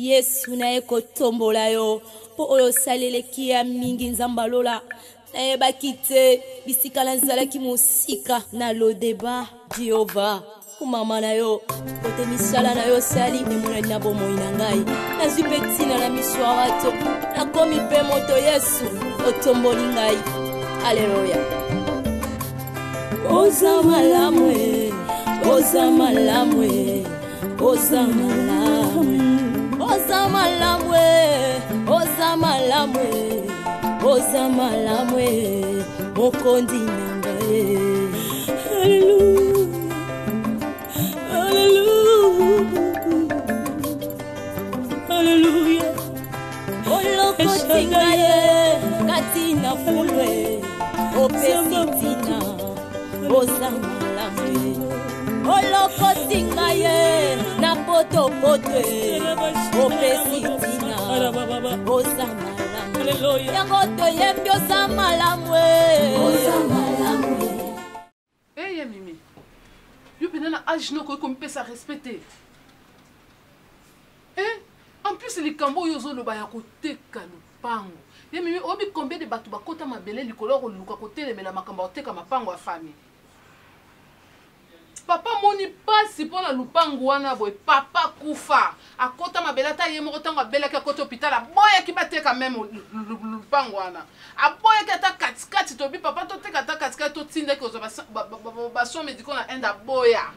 Yesu na eko tombola yo po oyo salele kia mingi nzambalola na eba kite bisika na nzalaki musika na lodeba Jehova kumama na yo kote misala na yo sali emona na bomoi na ngai nazwi petina na miswa wato nakomi pe moto Yesu otomboli ngai Haleluya. Oza malamwe, oza malamwe, oza malamwe, oza malamwe, oza malamwe, oza malamwe, mokondi nangaye. Hallelujah, hallelujah, hallelujah. Olokoti ngaye, katina fulwe, opesitina. Oza malamwe olokoti ngaye na poto potwe opesitina oza malamwe yango toyembi oza malamwe oza malamwe. Hey Mimi, yo pena na âge no ko mpesa respecter. En plus likambo yo zo loba ya koteka lupango. Ye Mimi obi combien de batu bakota mabele likolo ko luka kotelemela makambo oteka mapango ya famille. Papa moni pasi pona lupango wana boy papa kufa akota mabela ta yemo kotango abela ka kota hôpital aboya ki bateka même lupango wana aboya ka ta katikati to bi papa to teka ta katikati to tinda ko ba so médicaux na enda boya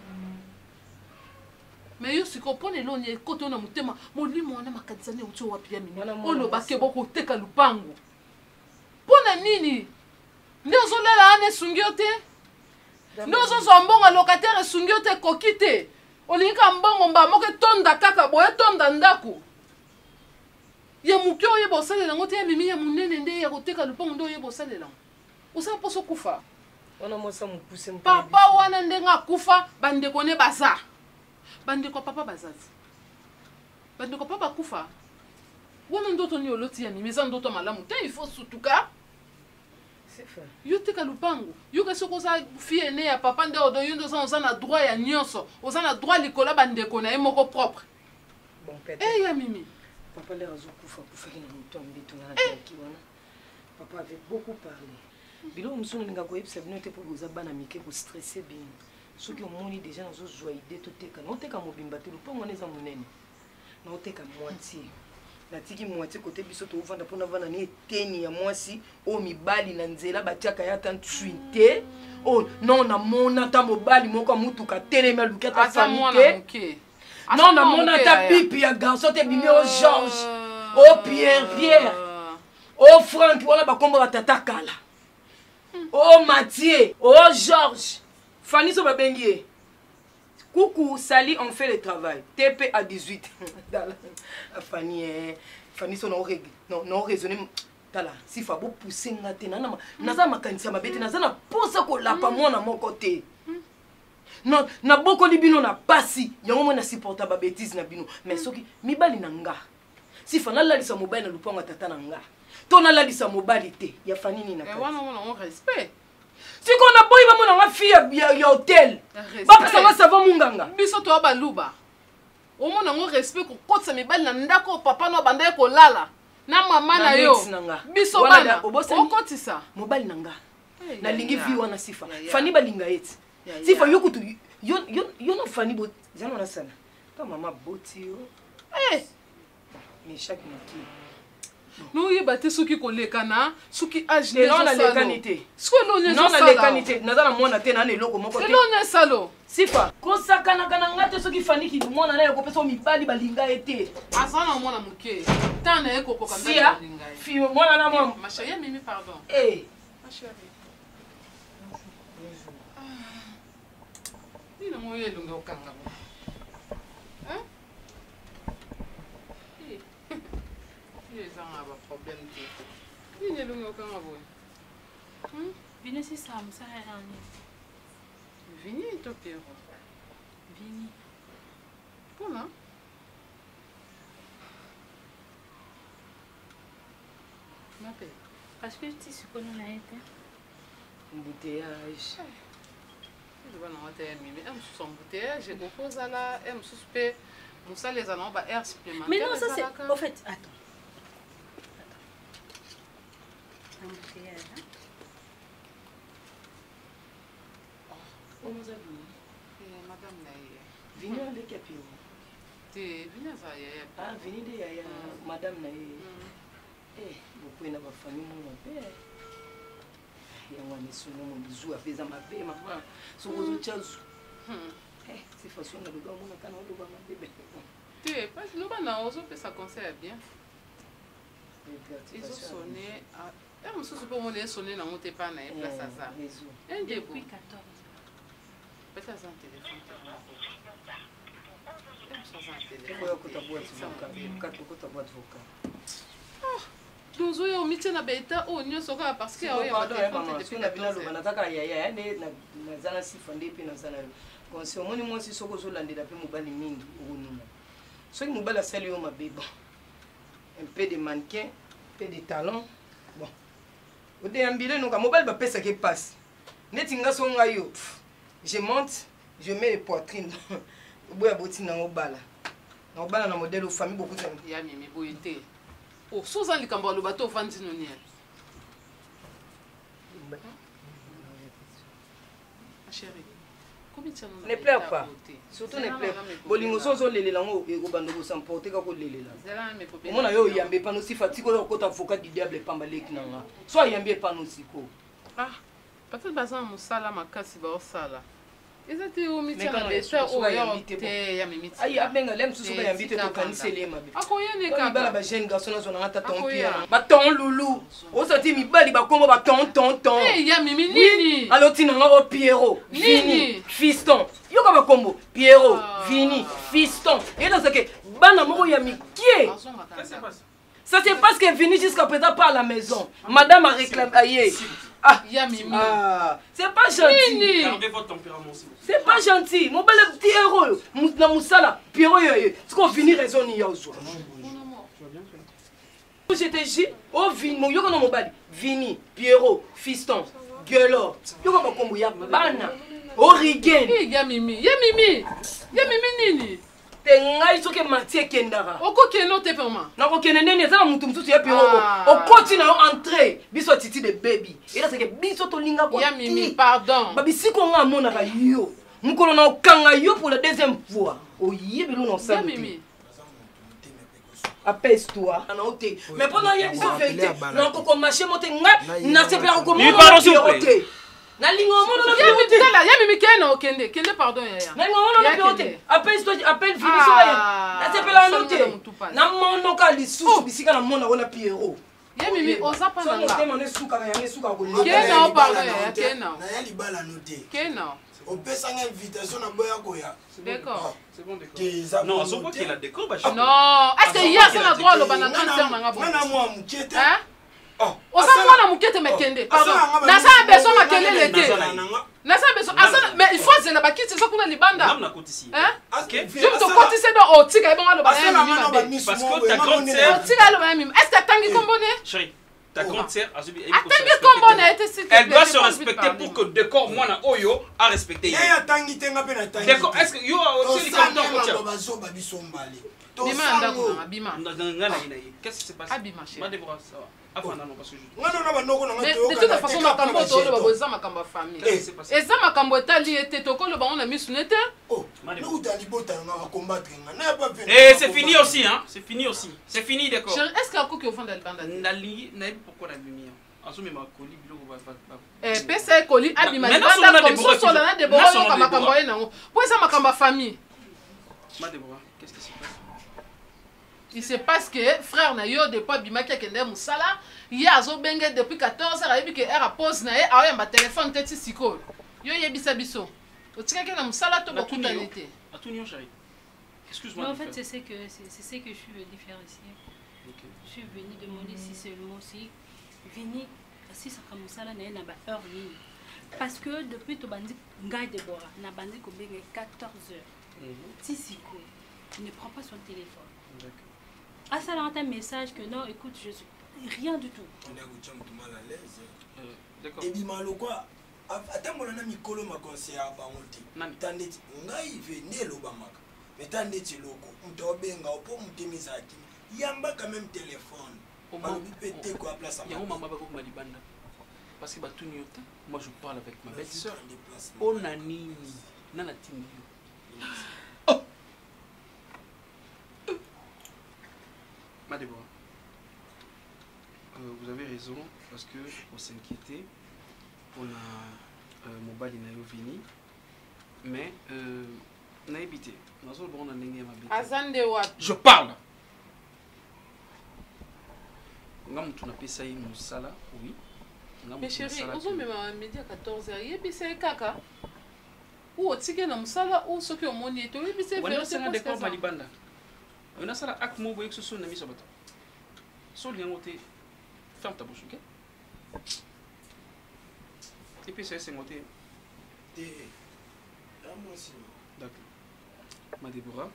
mais yo siko pona eloni koto na mutema molimo wana makadisani ucho wapi ya mini olo bakebo ko teka lupango pona nini ndozo lela ane sungiote Nozo zombonga locataire sungio te kokite. Olinga mbongo mba moke tonda kaka boye tonda ndako. Ya mukyo yebo salela ngote ya mimi ya munene nde ya koteka lupango ndo yebo salela. Osa poso kufa. Wana mosa mupuse mpe. Papa wana ndenga kufa bande kone baza. Bande ko papa bazazi. Bande ko papa kufa. Wana ndoto ni oloti ya mimi za ndoto malamu te il faut sutuka. Yo teka lupango yo keso ko sa fille né ya papa nde odo yo ndo za na droit ya nyonso oza na droit likola bandeko na emoko propre bon pète ya Mimi papa le razo kufa na muto mbito na taki wana papa avait beaucoup parlé bilo musunu ninga ko yebisa bino te po boza bana mike ko stresser bien soki omoni déjà nazo joie idée to teka no teka mobimba te lupango neza munene no teka moitié natiki moitié côté biso to vanda pona vana ni eteni ya mwasi o mibali na nzela batiaka ya tan twinte oh non na mona ta mobali moko mutuka telema lukata famille non na mona ta pipi ya garçon te bimi o Georges o Pierre o Franck wala bakombo batata kala o Mathieu o Georges Fanny so babengie coucou, Sali, on fait le travail. TP à 18. Fanny, Fanny, non raisonné. Tala, si fa bo pousser ngate na naza makanisa mabete naza na posa ko lapa mwana mon côté. Non, na boko libino na pasi, yango mona supporta ba bêtise na bino. Mais soki mibali na nga. Si fa na lalisa mobali na lupango tata na nga. To na lalisa mobali te, ya Fanny ni na. Wana on respect. Si qu'on a boy ba mona fille ya hotel. Ba pesa ma savon munganga. Biso to ba luba. O mona ngo respect ko kotsa mibali na ndako papa no banda ko lala. Na mama na yo. Biso bana. O kotisa. Mobali nanga. Na lingi vi wana sifa. Fanny ba linga eti. Sifa yo kutu yo no Fanny bo. Jana na sana. Ta mama boti yo. Mais chaque maki. No yeba te soki koleka na soki age ne non na lekanité soki lo ne non na lekanité nazala mona te na eloko moko te lo ne salo sifa kosakana kana ngate soki Fanny ki mona na yeko pesa mibali balinga ete azana mona muke tana yeko koka balinga fi mona na mama ma chérie Mimi pardon ma chérie ni na moye lunga okanga problème qui ni le aucun abo Vini si sam sa yani Vini to Pierre Vini Pona M'appelle parce que tu sais qu'on a été embouteillage je vais non te Mimi am sous embouteillage je propose à la am suspect Moussa les a non ba air supplémentaire. Mais non, ça c'est... En fait, attends. Madame Naye. Vini avec Capio. T'es venu à ça hier. Ah, vini de Yaya, Madame Naye. Eh, beaucoup de ma famille, mon père. Et on a mis son nom, bisou, à faire ma bébé, maman. Son roseau tchazu. Eh, c'est façon de le gars, mon canal, le gars, ma bébé. T'es pas le bas n'a osé faire ça conseil bien. Ils ont sonné. Ah, je me suis pas mon sonné dans mon tépa na place à ça. Un des Depuis 14 ans. Peut-être un téléphone. Nous avons mis na beta au nyo soka parce que il y a depuis la bina loba nataka yaya ne na zana sifande pe na zana conseil omoni moi si soko zo landela pe mobali mingi onuna soki mobali asali yo mabeba un peu de mannequin peu de talent bon ode ambile no ka mobali ba pesa ke passe neti nga so nga yo je monte je mets les poitrines boya boti na obala na modèle famille beaucoup de ya mimi boyete oh soza likambo lo bato fandi noni chérie ne pleure pas surtout ne pleure bolingo sozo lelela ngo ekobanda ko s'emporter ka ko lelela omona yo yambe pano si fatiko ko ta avocat du diable pamba leki nanga so yambe pano siko ah peut-être bazan musala makasi ba osala ezati o mitina besa o ya mimiti ayi abenga lem susu ba yambite to kanisele mabe akoyene ka ba ba jeune garçon na zona ta ton pia ba ton loulou o sati mi bali ba kombo ba ton eh ya mimi nini alo tinanga o Pierrot Vini fiston yo ka ba kombo Pierrot Vini fiston et dans ce que bana moko ya mikie ça c'est parce que Vini jusqu'à présent pas à la maison madame a réclamé aïe. Ah, ya mimi. Ah, c'est pas gentil. Gardez votre tempérament, s'il vous plaît. C'est pas gentil. Mon bel petit héros, na musala, Pierrot yoye. Ce qu'on finit raison ni yaozo. J'étais dit, oh Vini, mon yoko no mobali, Vini, Pierrot, fiston, gueulor. Yoko ba kombo ya bana. Origen. Ya mimi, ya mimi. Ya mimi nini? Te ngai soke matie kendara. Oko keno te pema. Na ko kenene ne za mutu msusu ya Pierrot. O koti na entrer, biso titi de baby. Et là c'est que biso to linga ko. Ya mimi, pardon. Babi siko nga mona ka yo. Mukolo na okanga yo pour la deuxième fois. O yebelo no sa. Ya mimi. Apaise-toi. Mais pendant hier biso vérité, na ko marcher monter nga na se pela ko Lui parlons s'il vous plaît. Na lingo mono na ya mimi keno kende pardon ya. Na lingo mono na piote. Apaise-toi, appelle Vini so ya. Na se pela note. Na mono ka lisusu bisika na mona ona Pierrot. Ya mimi oza pa na nga. Keno ne suka ya ne suka ko. Keno pardon ya keno. Na ya libala note. Keno. On peut sans invitation na boya koya. D'accord. C'est bon, d'accord. Non, à ce point qu'il a décor, bah, non, est-ce que hier ça na droit lo bana cancer na nga bon. Nana moi mukete. Hein? Oza mwana mukete mekende. Pardon. Na sa beso makelele te. Na sa beso asana mais il faut zela bakiti so kuna libanda. Nam na côté ici. Hein? OK. Je te cotise do otika ebonga lo bana mimi. Parce que ta grande sœur otika lo bana mimi. Est-ce que tangi kombone? Chérie, ta grande sœur elle doit se respecter pour que décor moi na oyo a respecté. Décor, est-ce que yo aussi les qu'est-ce qui se passe? Ma Déborah, ça va. Afana non parce que de toute façon makambo to lo baboza makambo famille. Eza makambo etali ete tokolo ba on a mis sunete. Oh, nous tali bota na combattre na pas fait. Et c'est fini aussi hein, c'est fini aussi. C'est fini d'accord. Est-ce que ako ki ofanda libanda? Nali na pourquoi la lumière? Asome ma colis biloko ba. Pesa colis abima libanda comme ça sola na de boro ka makambo ena ngo. Po eza makambo famille. Ma Déborah, qu'est-ce qui se passe? Il se passe que frère na yo depuis bimaki akende musala ya zo benge depuis 14 heures ayebi que era pause na ye ayamba téléphone teti siko yo yebisa biso otika ke na musala to bakutani te Atunio chérie. Excuse-moi. Mais en fait c'est ce que je suis venu faire ici. Okay. Je suis venu demander si seulement si Vini si ça comme musala na ba heure nini parce que depuis to bandi ngai Déborah na bandi ko benge 14 heures. Tisiko il ne prend pas son téléphone. D'accord. Ah, ça a un message que non, écoute, je suis rien du tout. On est mal à l'aise. D'accord. Et bien, quoi? Attends, mon ami Kolo m'a conseillé à Bamonti. Tandis, on a y venu l'Obama. Mais t'as dit que tu as pour m'témisaki. Yamba quand même téléphone. Parce que moi je parle avec ma belle-sœur. Oh nani, nana timi. Oh. Ma Déborah, vous avez raison parce que on s'inquiétait. On a mobile na yo vini, mais na habité. Je parle. Tu n'as pas essayé Moussala, oui. Mais chérie, vous avez même midi à 14h. Il y a kaka. Ou au ticket na Moussala ou ce qui est au monde. Tu as vu, c'est vrai. C'est un décor Malibanda. On a ça là, acte mot, vous voyez que ce sont mis sur votre. Sur le lien, ferme ta bouche, ok? Et puis c'est monté. D'accord. Ma Déborah,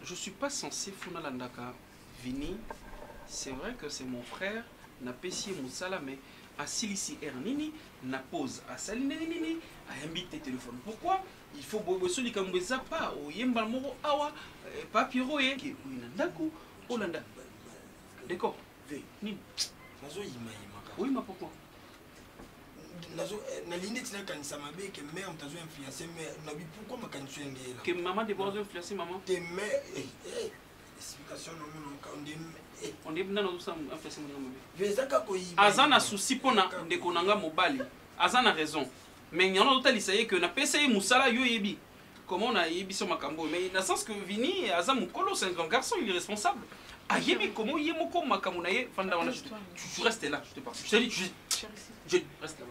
je ne suis pas censé faire l'andaka Vini. C'est vrai que c'est mon frère, n'a pas essayé Moussala, mais à Silici Ernini, n'a pose à Salinini, à invité téléphone. Pourquoi? Il faut que celui qui a pas au Yemba Moro Awa, Papiro et qui est Hollanda. D'accord? Oui, ma pourquoi? Na ligne tina kanisa mabe que mère mtazo influencer mais na bi pourquoi ma kanisa ngela que maman de boire influencer maman te mais explication non on est dans ça influencer mon maman vezaka ko yi azana souci pona ndeko nanga mobali azana raison mais il y en a d'autres lycéens que na payé Moussala yo yebi comment on a yebi sur makambo mais dans le sens que Vini azam mukolo c'est un grand garçon il est responsable ayebi comment yemoko makambo na ye fanda on tu restes là je te parle je te dis je reste là.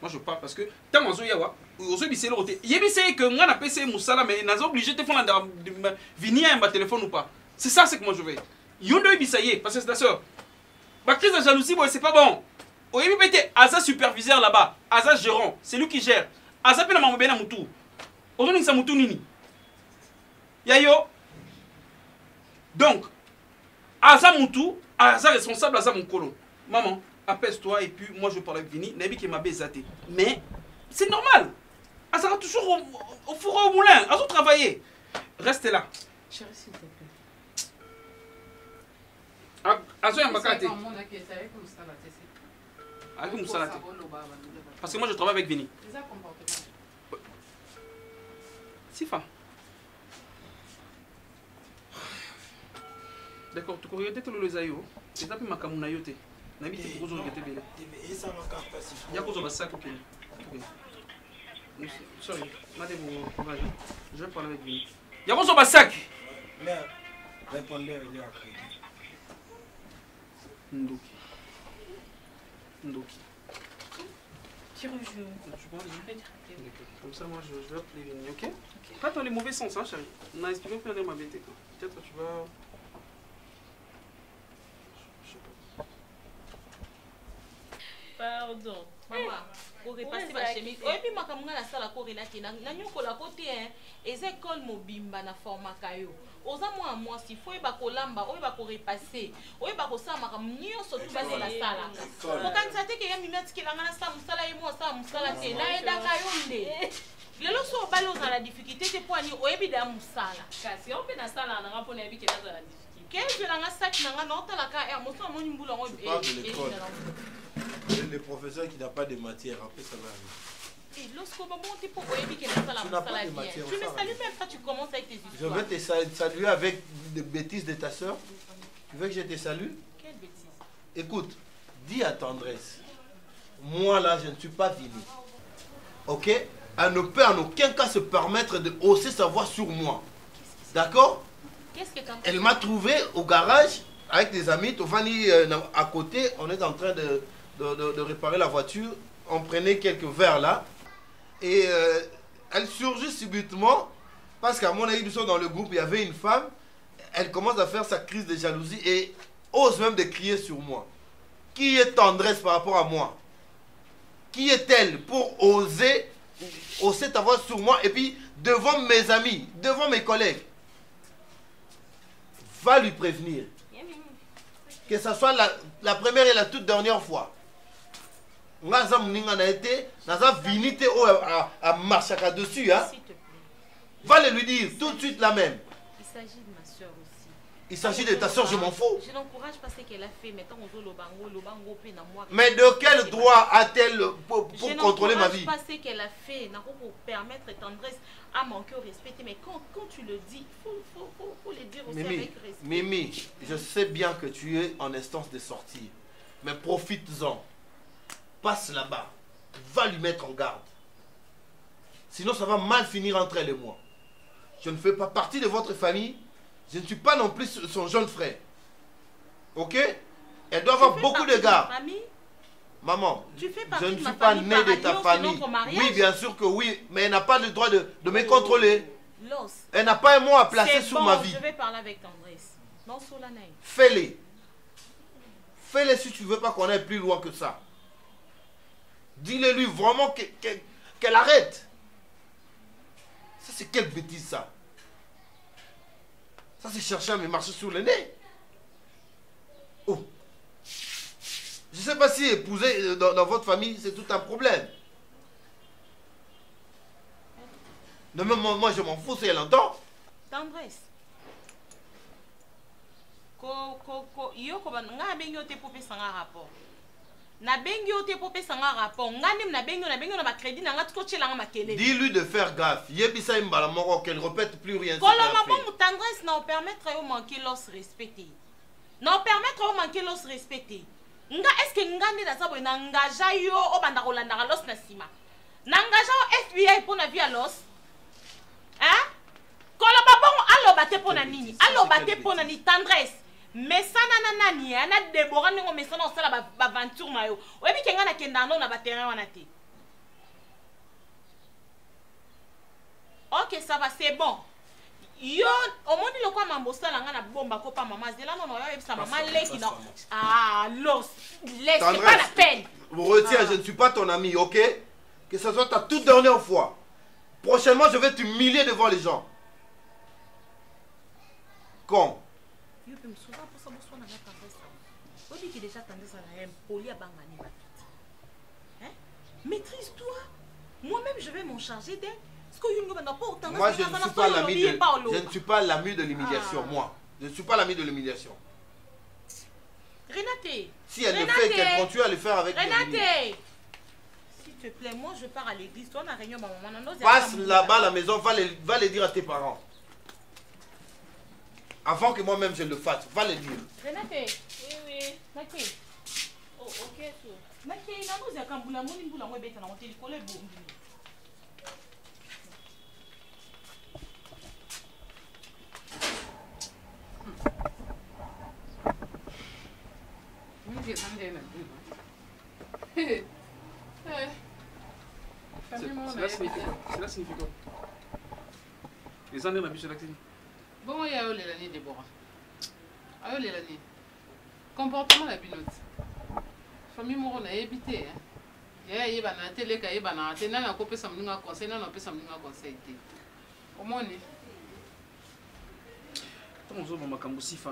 Moi je parle parce que tant que yawa aujourd'hui c'est l'autre yebi c'est que nga na payé Moussala mais n'a obligé de faire Vini à un téléphone ou pas c'est ça c'est que moi je veux yondo yebi ça y est parce que c'est ta soeur ma crise de jalousie c'est pas bon. Oyebi pété Aza superviseur là-bas, Aza gérant, c'est lui qui gère. Aza pena mamobé na mutu. Aujourd'hui ça mutu nini. Yayo. Donc Aza mutu, Aza responsable, Aza mon colon. Maman, apaise-toi et puis moi je parle avec Vini, Nabi qui m'a baisé. Mais c'est normal. Aza va toujours au four au moulin, Aza travailler. Restez là. Chérie s'il te plaît. Aza yambakate. Parce que moi je travaille avec Vini. Sifa. D'accord, tu connais peut-être le zayo. C'est un peu ma kamuna yote. Nabi te pour aujourd'hui bien. Il y a cause de ça OK. Sorry, madame je vais parler avec Vini. Il y a cause de sac. Mais répondez il est à crédit. Ndoki. Ndoki. Tu vois, comme ça, moi, je vais appeler Vini, ok? Pas dans les mauvais sens, hein, chérie. On a expliqué que ma bête. Peut-être que tu vas... Je sais pas. Pardon. Maman, pour repasser ma chemise. Et puis, ma camarade a la corrélation. N'a pas la côté, hein. Et c'est école mobimba na format kayo. Oza moi si faut ba kolamba o ba ko repasser o ba ko sama ka mnyo so tu ba la sala ko kan sa te ke ya minute ke langa na sa musala e mo sa musala te na eda ka yonde lelo so ba lo za la difficulté te poani o e bi da musala kasi o be na sala na rapona e bi ke na la difficulté ke je langa sac na nga no tala ka e mo so mo nyimbulo ngo e le professeur qui n'a pas de matière après ça va arriver. Et lorsqu'on va monter pour Oyebi qui n'a pas la matière, tu ne salues même pas, tu commences avec tes histoires. Je vais te saluer avec des bêtises de ta soeur. Tu veux que je te salue? Quelle bêtise? Écoute, dis à tendresse. Moi là, je ne suis pas Vini. Ok? Elle ne peut en aucun cas se permettre de hausser sa voix sur moi. D'accord? Elle m'a trouvé au garage avec des amis. Tovani à côté, on est en train de réparer la voiture. On prenait quelques verres là. Et elle surgit subitement, parce qu'à mon avis, nous sommes dans le groupe, il y avait une femme, elle commence à faire sa crise de jalousie et ose même de crier sur moi. Qui est tendresse par rapport à moi? Qui est-elle pour oser ta voix sur moi et puis devant mes amis, devant mes collègues? Va lui prévenir. Que ce soit la première et la toute dernière fois. Naza mninga na été naza vinité à marcher dessus hein. Va le lui dire tout de suite là même. Il s'agit de ma soeur aussi. Il s'agit de ta soeur, je m'en fous. Je n'encourage pas ce qu'elle a fait, mais tant qu'on le bango, pe na moi. Mais de quel droit a-t-elle pour contrôler ma vie? Je n'encourage pas ce qu'elle a fait, pour permettre tendresse à manquer au respect. Mais quand tu le dis, il faut le dire aussi avec respect. Mimi, je sais bien que tu es en instance de sortir. Mais profites-en. Passe là-bas. Va lui mettre en garde. Sinon, ça va mal finir entre elle et moi. Je ne fais pas partie de votre famille. Je ne suis pas non plus son jeune frère. Ok? Elle doit avoir beaucoup de garde. Maman, je ne suis pas né de ta famille. Oui, bien sûr que oui. Mais elle n'a pas le droit de me contrôler. Elle n'a pas un mot à placer sur ma vie. Je vais parler avec tendresse. Non, fais-les. Fais-les si tu ne veux pas qu'on aille plus loin que ça. Dis-le-lui vraiment qu'elle arrête. Ça, c'est quelle bêtise, ça? Ça, c'est chercher à me marcher sur le nez. Oh. Je ne sais pas si épouser dans votre famille, c'est tout un problème. Non, mais moi, je m'en fous si elle entend. Tendresse. Rapport. Dis-lui de faire gaffe. Qu'elle répète plus rien. Tendresse n'en permettre de manquer l'os respecté. N'en permettre de manquer l'os respecté. Est-ce que Ngandi Nazabo n'engage yo au bandarolanda l'os nasima? N'engage au FBI pour la vie à l'os? Hein? Kolobabon allo bate pour la nini. Allo bate pour la ni tendresse. Mais ça nanani ana Déborah ngo mesana osala ba aventure na yo. Oyebi kenga na kendano na ba terrain wana te. OK, ça va, c'est bon. Yo omoni lokwa mambosa langa na bomba ko pa maman zela non yo ebisa maman leki na los laisse pas la peine. Retiens, je ne suis pas ton ami, OK? Que ce soit ta toute dernière fois. Prochainement, je vais t'humilier devant les gens. Con. Yo peux me souvenir pour ça bonsoir na tendresse. On dit que déjà tendresse na aime poli abangani ba vite. Hein? Maîtrise-toi. Moi-même je vais m'en charger d'elle. Moi, je ne suis pas l'ami de, je ne suis pas l'ami de l'humiliation, moi. Je ne suis pas l'ami de l'humiliation. Renate. Si elle le fait, qu'elle continue à le faire avec Renate. S'il te plaît, moi je pars à l'église. Toi, on a réunion, maman. Passe là-bas à la maison, va le dire à tes parents. Avant que moi-même je le fasse, va le dire. Renate. Oui. Naki. Oh, ok. Naki, nous avons un boulot, on a Cela signifie quoi? Les années, on a vu cela. Bon, il y a eu l'année Déborah. Il y a eu l'année. Comportement la binote. Famille Moro n'a évité. Il y a eu la télé, il y a eu la télé, il y a eu la conseil, il y a eu la conseil. Au moins,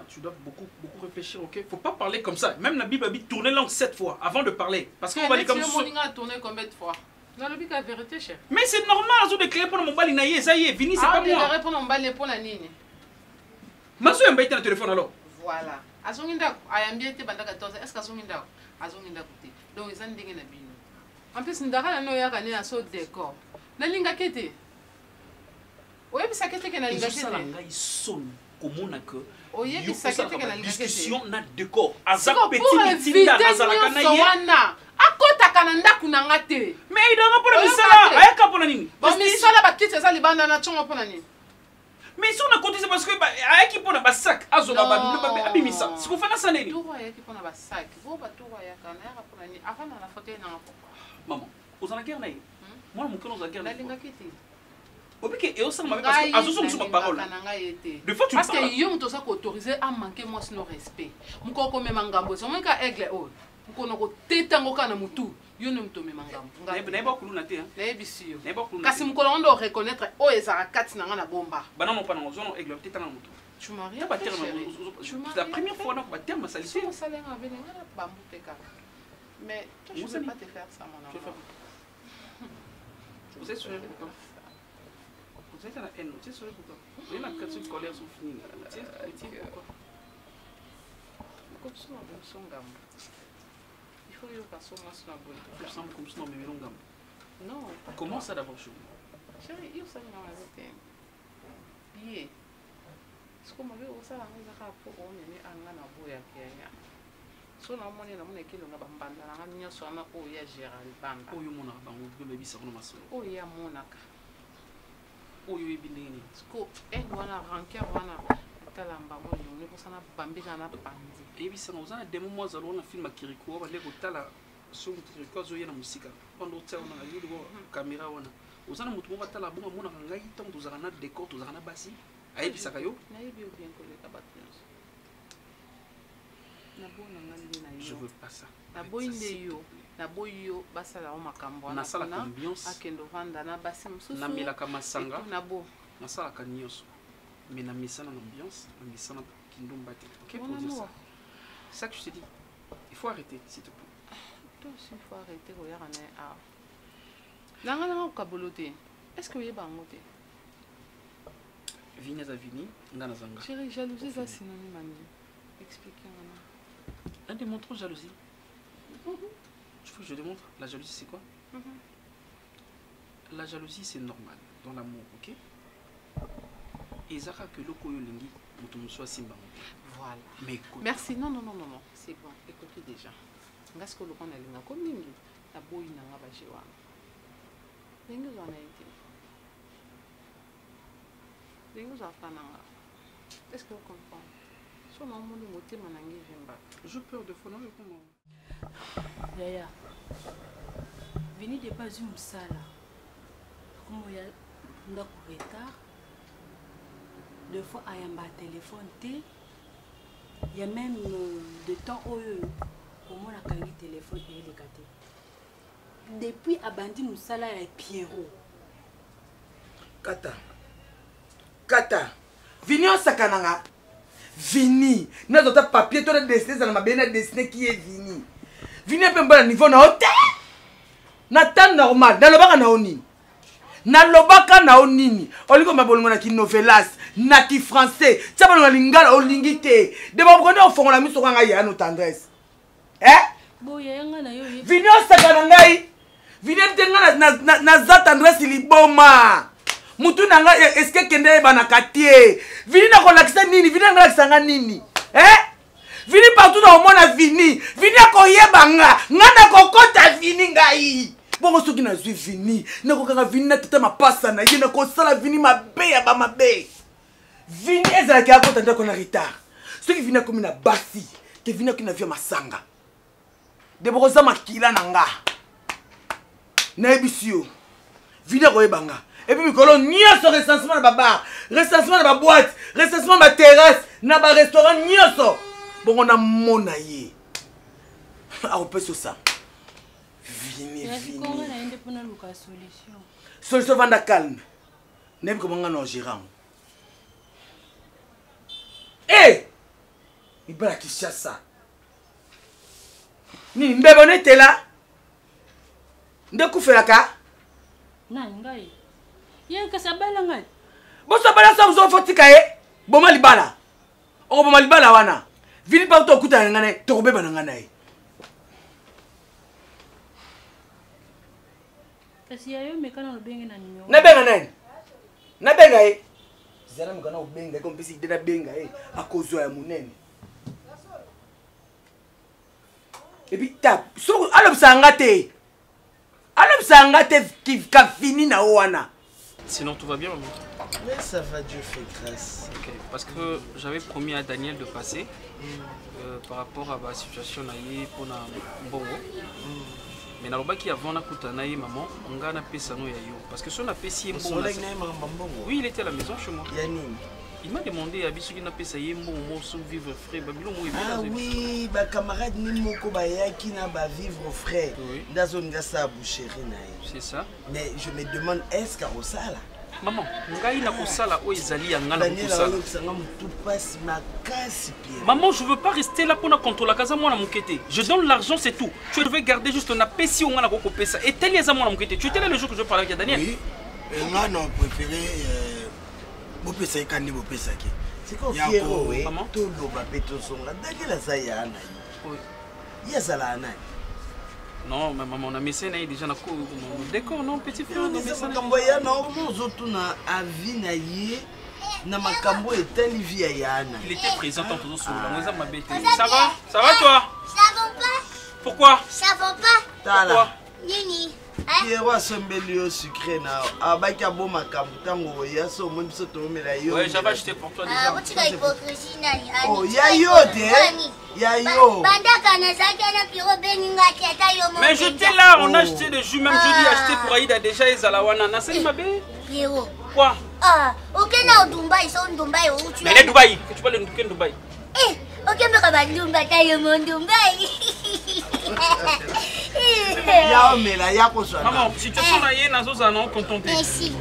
tu dois beaucoup réfléchir, ok? Faut pas parler comme ça. Même la Bible a dit tourner langue 7 fois avant de parler. Parce qu'on va aller comme ça. Tourner combien de fois? Dans le but la vérité, chef. Mais c'est normal, on déclare pour mon bali naïe, ça y est, fini, c'est pas moi. Ah, répondre mon bali pour la nini. Ma soeur m'a été le téléphone alors. Voilà. Azonginda, ayambie te banda 14. Est-ce qu'azonginda, azonginda côté. Donc ils ont dit que na bino. En plus, ndara no ya kane na so décor. Na linga kete. Oye bisa kete ke na linga kete. Ça la ngai son komona que. Oye bisa kete ke na linga kete. Discussion na décor. Azak petit tinda azala kana ye. Akota kananda kunanga te. Mais il doit pas le misala. Ayaka pona nini? Bon misala ba kite za libanda na chongo pona nini? Mais si on a compté c'est parce que ayaki pona ba sac azoba ba abimisa. Si vous faites ça nini? Tout ayaki pona ba sac. Vous ba tout ayaka na ya pona nini? Avant na fauteuil na papa. Maman, aux en guerre naï. Moi mon cœur aux en guerre. La linga kite. Obique et au sein parce que azoso sur ma parole. De fois tu parce que yo mto sa autorisé à manquer moi sinon respect. Mukoko mema ngambo. So mweka aigle oh. Mukona ko tetango kana mutu. Yo ne mto mema ngambo. Na ba kuluna te hein. Na ebisi yo. Na ba kuluna. Kasi mukolo ndo reconnaître o ezara kati na ngana bomba. Bana mon panango zono aigle tetanga mutu. Tu m'as rien fait. C'est la première fois que tu as salissé. Tu as avec mais toi, je ne vais pas te faire ça, mon enfant. Vous êtes sûr? Vous êtes à la haine, tu sais pourquoi? Vous avez la de colère sont finie. Tu sais pourquoi? Comme ça, on va il faut que je fasse ça. Comme ça, on va faire non. Comment ça d'abord, chez chérie, il faut que je fasse bien. Ce qu'on m'a dit, c'est que je vais faire so na moni na moni kilo na bambanda na nyo so na o ya Gérald Bamba oyo mona bango bebe bisa kono masolo o ya monaka oyo ebindeni sko wana ranker wana talamba mo ni ko sana bambika na pandi ebisa na uzana demo mo zalo na film Kiriko ba leko tala so Kiriko zo yena musika pando tsa na yulu ko kamera wana uzana mutu mo batala bonga mona ngai tant tozaka na décor tozaka na basi ayebisa kayo na yebi bien ko le tabatnos. Je veux pas ça. Na boyo basala o makambo na sala ambiance akendo vanda na basi mususu na milaka masanga na bo na sala kanyoso mais na misana ambiance na misana kindumba te. OK pour dire ça. C'est ça que je te dis. Il faut arrêter s'il te plaît. Toi aussi il faut arrêter ko yaka na a. Nanga kabolote. Est-ce que yeba ngote? Vini za vini ngana zanga. Chérie, jalousie ça synonyme ani. Expliquez-moi. Un démontre jalousie. Tu veux que je démontre? La jalousie c'est quoi? La jalousie c'est normal dans l'amour, ok? Et Zara que le koyo lingi mutumu soit simba. Voilà. Mais écoute. Merci. Non. C'est bon. Écoutez déjà. Ngas ko lokona linga ko mingi na boyi na nga baje wana. Lingi zo na été. Lingi zo afana. Est-ce que vous comprenez? Je peur de fondre comment. Yaya. Vini de pas une salle. Comme il y a un retard. Deux fois à un téléphone il y a même de temps où au moins la qualité téléphone et les gâtés. Depuis abandi musala et Pierrot. Kata. Vini en sakananga. Vini, n'a pas papier, toi dessiné, ça n'a pas dessiné qui est Vini. Vini un peu bon niveau na hôtel. Na temps normal, na lobaka na onini. Na lobaka na onini. Oliko mabolongo na ki novelas, na ki français. Tia ba na lingala olingite. De ba bokona ofongola miso kanga ya no tendresse. Boya yanga na yo. Vini osaka na ngai. Vini tenga na za tendresse liboma. Mutu nanga eske kende bana katie. Vini na kolakisa nini? Vini na kolakisa nini? Vini partout dans le monde Vini. Vini akoyebanga. Ngana kokota Vini ngai. Bongo soki na zui Vini. Na kokanga Vini na tete mapasa na ye na kosala Vini mabe ya ba mabe. Vini ezala ki akota ndako na retard. Soki Vini akomi na basi, ke Vini akomi na via masanga. De bokoza makila nanga. Na ebisio. Vini akoyebanga. Et puis, quand on y a ce recensement de ma bar, recensement de ma boîte, recensement de ma terrasse, de ma restaurant, n'y a ça. Bon, on a mon aïe. Ah, on peut sur ça. Vini. Solution vanda calme. N'aime comment on a gérant. Eh! Il va qui chasse ça. Ni mbébon était là. N'de fait la ka? Non, Yen ka sabala ngai. Bo sabala sa uzo fotika boma libala. O boma libala wana. Vini pa to kuta ngane to beba ngana e. Kasi yayo mekana no benga na nyo. Na benga nani? Na benga e. Zana mekana o benga ko mpisi de na benga e. Akozo ya munene. Et puis tap, so alom sangate. Alom sangate ki ka fini na wana. Sinon tout va bien, maman? Mais ça va, Dieu fait grâce. Ok, parce que j'avais promis à Daniel de passer par rapport à la situation pour Mbongo. Mais nalobaki avant nakutana ye maman, on a pesa no ya yo parce que si on a payé Mbongo. Oui, il était à la maison chez moi. Il m'a demandé à Bissou qui n'a pas essayé mon vivre frais. Ah oui, ma camarade Nimoko Bayaki n'a pas vivre frais. Dans une gassa boucherie. C'est ça. Mais je me demande, est-ce qu'à Osala? Maman, ngai na kosala o ezali ngana kosala. Maman, je veux pas rester là pour na contrôler casa moi na mukete. Je donne l'argent, c'est tout. Tu devais garder juste na pesi ngana ko pesa. Et tel les moi na mukete. Tu étais là le jour que je parlais avec Daniel. Oui. Moi, non, préféré. Bopesa ikandi bopesa ki. C'est quoi Fiero, oui? Maman? Tout le bapeto sont là. D'accord, ça y a un il y a ça là, non, mais maman, on a mis ça déjà dans le décor, non, petit frère. on a mis ça dans le décor. Nous autres, on a avis naïe. Na makambo etali via yana. Il était présent tant toujours sur la maison ma bête. Ça va? Ça va toi? Ça va pas? Pourquoi? Ça va pas? Tala. Nini? Fiero asembeli au sucré na abaki abo makambo tango ya so mo biso to mela yo. Ouais, j'avais acheté pour toi déjà. Ah, tu as hypocrisie nani? Oh, ya yo de. Ya yo. Bandaka na zaki na piro beninga kiata yo mo. Mais j'étais là, on a acheté des jus, même jeudi acheté pour Aïda déjà et Zalawana. Nasali ma bête? Piro. Quoi? Ah, ok na Dubaï, so Dubaï où tu Mais les Dubaï, que tu parles de Dubaï. Eh, ok me ka Dubaï ta yo mo Dubaï. Ya omela ya kozwa. Maman, situation na ye nazo za non contenté. Merci.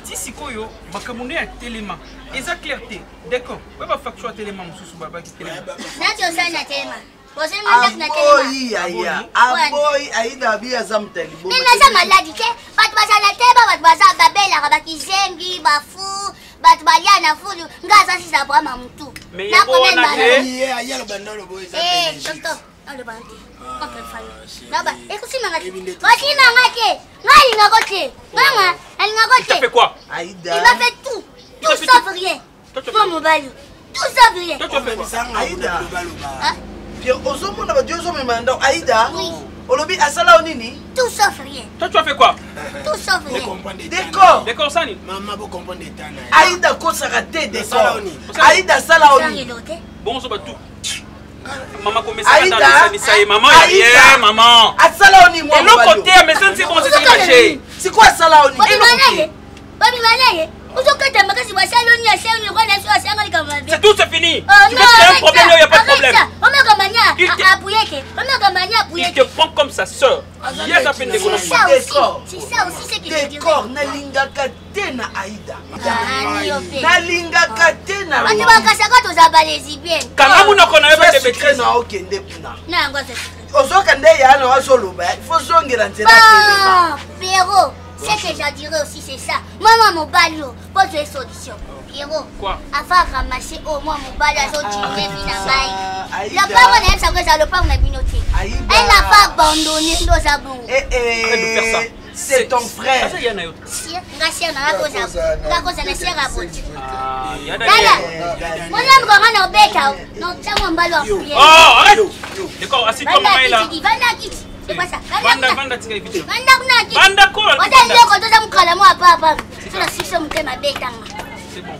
Ti sikoyo makamune ya telema. Eza clarté. D'accord. Ouais ba facture telema mususu baba ki telema. Na tu ça na tema. Você manda na tema. Aboyi aya. Aboyi aida bia zamtali. Mais na za maladi ke, bat baza na tema, bat baza babela ba kizengi, ba fu, bat balia na fulu. Ngaza si za brama mtu. Mais ya bo na ke. Ye aya lo bandolo boy za. Eh, docteur, on le bandi. On peut faire. Là-bas, écoute si mangati. Voici mangati. Ngali ngakote. Maman, elle ngakote. Tu as fait quoi? Aïda. Il m'a fait tout. Tout sauf rien. Pour mon balou. Tout sauf rien. Toi tu as fait quoi? Aïda. Hein? Puis ozomona ba diozo me manda Aïda. Oui. Olobi asala onini? Tout sauf rien. Toi tu as fait quoi? Tout sauf rien. Décor. D'accord Sani? Maman vous comprenez tant. Aïda kosaka te décor. Aïda sala Ça oni. y est doté. Bon, ça va tout. Maman commence à dans les ça y est, maman, il y a rien, maman. Asala oni moi. Et l'autre côté, mais ça c'est bon, c'est caché. C'est quoi sala oni? Babi manaye. Babi manaye. Uzokata makasi wa saloni ya saloni kwa na sio sanga ni kama C'est tout, c'est fini. Oh Tu non, veux créer un problème, il n'y a pas de problème. Omega kamanya Il te- apuyeke. Omega kamanya Il apuyeke. te prend comme sa soeur. Il y a ta peine de C'est connaître. ça Décor. aussi. C'est ça aussi ce qui veut dire. Décor nalingaka te na Aïda. Ah, ni opé. Nalingaka te na. Watu bakasaka tozabalezi bien. Kanga muna kona yoba de Secret maîtresse. na okende kuna. Na ngo c'est. Ozoka nde yana wasoloba. Il faut zongela nzela telema. Ah, Pierrot, ce que je dirais aussi c'est ça. Maman mon balio, pose une solution. Pierrot. Quoi? Afin ramasser au moins mon balio à tirer finalement. Aïda. Le pas on aime ça que ça le pas on a binoté. Aïda. Elle n'a pas abandonné nos abons. Arrête de faire ça. C'est ton frère. Ah, ça y en a eu. Si, ngasi na ngako na sera boti. Ah, il y a Dala. des. Mon homme comment na beta. Non, ça mon balio à prier. Oh, arrête. D'accord, assis-toi, maman est là. Vanda kiti. C'est quoi ça? Vanda, tika vite. Vanda kuna kiti. Vanda quoi? Wata ndeko toza mukala mo papa. Sina sisho mutema betanga. C'est bon.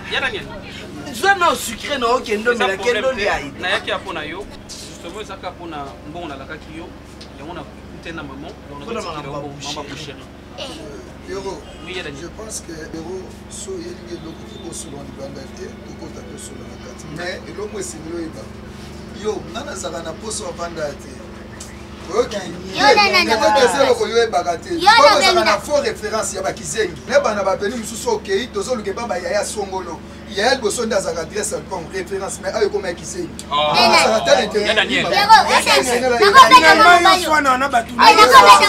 Il y a Daniel. Zwana sucré na okende Eza mela kendo problème li te. Aïda. Nayaki apo na yo. Justement, ezaka apo na mbongo nalakaki yo. Yango na kute na maman. Mpona makambo Maman boucherie. Héros, Oui, il y a Daniel. je pense que héros so yelingi eloko tokosolola libanda te tokota tosolola na kati mais eloko esengeli oyeba yo nga nazalaka na poso avanda te eza eloko yo oyebaka te ozalaka na faux référence ya bakizengi me bana bapeni mosusu okei tozoluka eba bayaya songolo yaya liboso nde azalaka adresse alcom référence mais ayo ekoma ya kizengi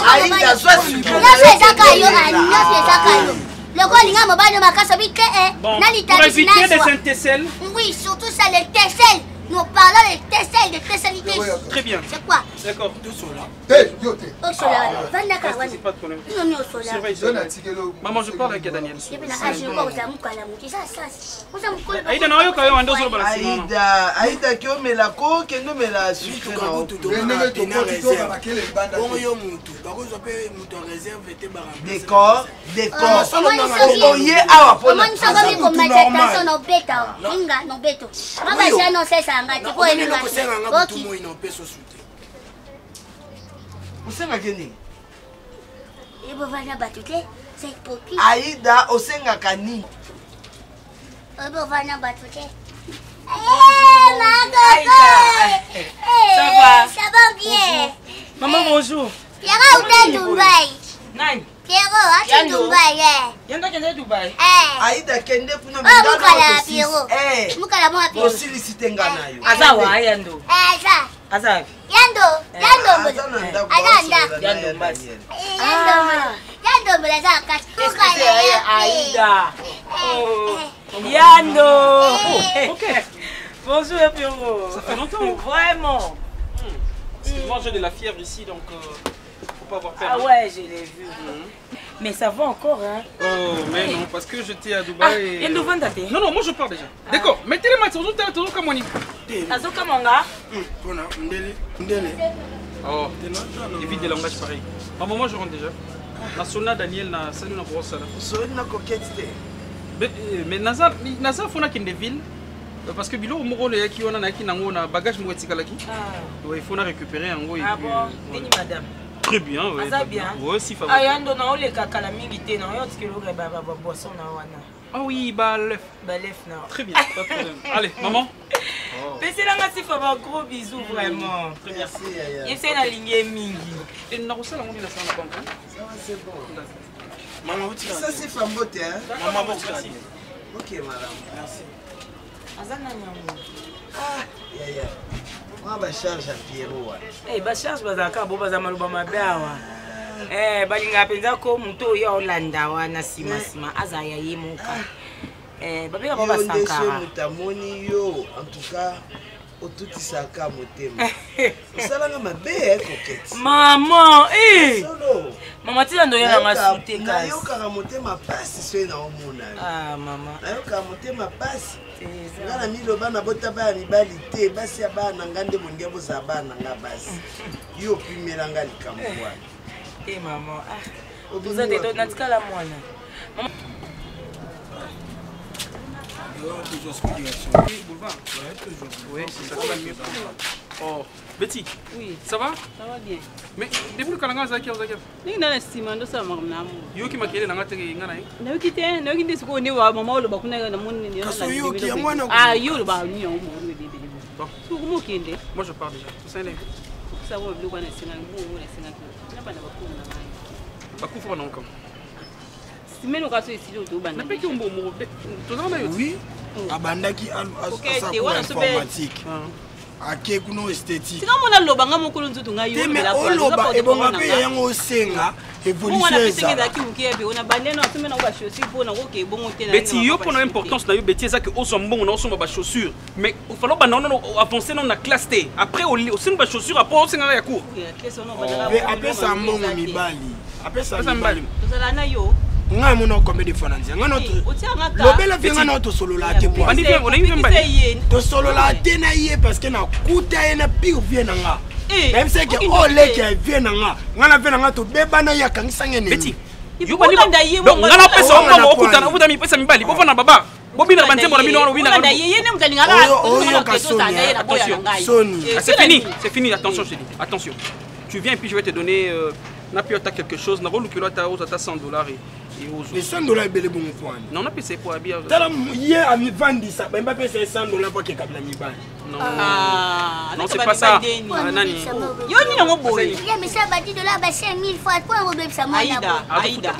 Aïda zwa sucré. Lokolinga mobali makasa bite Bon, na pour litali éviter des intessels. Oui, surtout ça les tesselles. Nous parlons des tesselles, des tessalités. Très bien. C'est quoi? D'accord. yo te Au solar. Vanda kawana. C'est pas de problème. Non, non, au solar. Surveille, yo surveille. natikeli Maman, je parle avec Daniel. Depuis la hache, je crois que ça mukala muti. Ça, ça. Aïda na yo kayo ando solo bala sino. Aïda ki omela ko kendo mela sucré na Décor, décor. Oye awa pona. Comment ça va comme attention no beta? Inga no beto. Mama ça non c'est ça ngati ko eni ngati. Osenga keni? Ibo vana batute. C'est hypocrite. Aïda osenga kani? Ibo vana batute. Ma coco. Ça va? Ça va bien. Maman, bonjour. Pierrot, où t'es Dubaï? Nani? Pierrot, à Dubaï. Yanda kende Dubaï. Aïda kende kuna Oh, mukala Pierrot. Mukala mo Pierrot. osilisite nga na yo. Aza wa yando. Ça. Aza. Yando. Aza na ndako Yando. ya Daniel. Yando Aïda. Yando. Ok. Bonjour Pierrot. Ça fait longtemps. Vraiment. Moi j'ai de la fièvre ici donc faut pas avoir peur. Ah ouais, je l'ai vu. Mais ça va encore hein. Oh mais non parce que j'étais à Dubaï. Ah, non non moi je pars déjà. D'accord. Mettez les mains toujours comme on y. Azoka manga. Pona ndele. Oh. Évite des langages pareils. Maman moi je rentre déjà. La sona Daniel na salut na brosse là. Soni na coquette. Mais Nazar faut na kende ville. Parce que bilo moko le yaki wana na ki nango na bagage mo etikalaki. Ouais, il faut na récupérer en gros. Ah bon, deni madame. Très bien, ouais. Ça bien. Ouais, si favori. Ah yando na ole kakala mingi te na yo tikelo ba boisson na wana. Ah oui, bah l'œuf. Ba l'œuf na. Très bien, pas de problème. Allez, maman. Pese la ngasi fa ba gros bisous vraiment. Très bien. Merci Yaya. Yese na lingi mingi. Et na rosala ngoni na sana banque. Ça va c'est bon. Maman, ça c'est fambote hein. Maman bon merci. OK madame. Merci. Azana nyango. Ah, Yaya. Moi ba charge à Pierrot. Eh ba charge bazaka bo baza maluba mabawa. Balinga penza ko muto ya Olanda wana sima azaya yemuka. Babeka baba sankara. Mutamoni yo en tout cas otutisaka motema. Osalanga mabe coquette. Maman, Solo. Maman tina ndo yana ngasute kasi. Nayoka motema pasi so na omona. Ah maman. Nayoka motema pasi. Ngana miloba na bota ba mibali te basi ya bana ngande bondia boza bana nga basi. Yo pimelanga likambo wana. Maman, vous êtes dans notre cas la moine. Maman. Oui, c'est ça qui va mieux. Oh, Betty. Oui. Ça va? Ça va bien. Mais depuis le Kalanga Zaki, ni na sima ndo sa mamu. Yo ki makele na ngate ngana yi. Na ukite na ukite siko ni wa mama lo bakuna na munni ni. Kaso yo ki amwana. Ah yo lo ba ni yo mo lo de. Bon. Siko mo kende. Moi je pars déjà. Tout ça est. Ça va le bana singa mo na singa. Na bana bakuna na. Bakufa na encore. Simeno kaso isilo to bana. Na peki umbo mo. Tozana yo. Oui. Abandaki asa informatique. Ake kuno esthétique. Sika mona loba nga mokolo nzutu nga yo la kwa. Loba ebonga pe yango senga évolution. Mona pesenga daki mukiebe ona bandeno asomena ba chaussures pona ko ke bongo te na. Betty yo pona importance na yo Betty ezaki osombo na osomba ba chaussures. Mais il faut ba non avancer dans la classe T. Après aussi ba chaussures après osenga ya cours. Mais après ça mbongo mibali. Après ça mibali. Tozala na yo. Nga mona combien de fois nanzia nga notre lobela vinga notre solo la te po bandi on a eu mbali to solo la te na ye parce que na kuta ye na pire vie na nga même c'est que ole qui vie na nga na vie na nga to beba na ya kangisa ngene Betty yo bandi donc nga na pesa o kuta na mi pesa mbali bo fana baba bo bina bantembo na bino bina na ye ne mkalinga la Sony c'est fini attention je te dis attention tu viens et puis je vais te donner n'a pu attaquer quelque chose na rolu que là ta $100 mais $100 belé bon point non on a payé pour habiller tala hier a mi vandi ça même pas payer $100 pour que kabla mi ban non c'est pas ça nani yo ni ngo boy ya mais ça bati de là ba 5000 fois pour un ça moi Aïda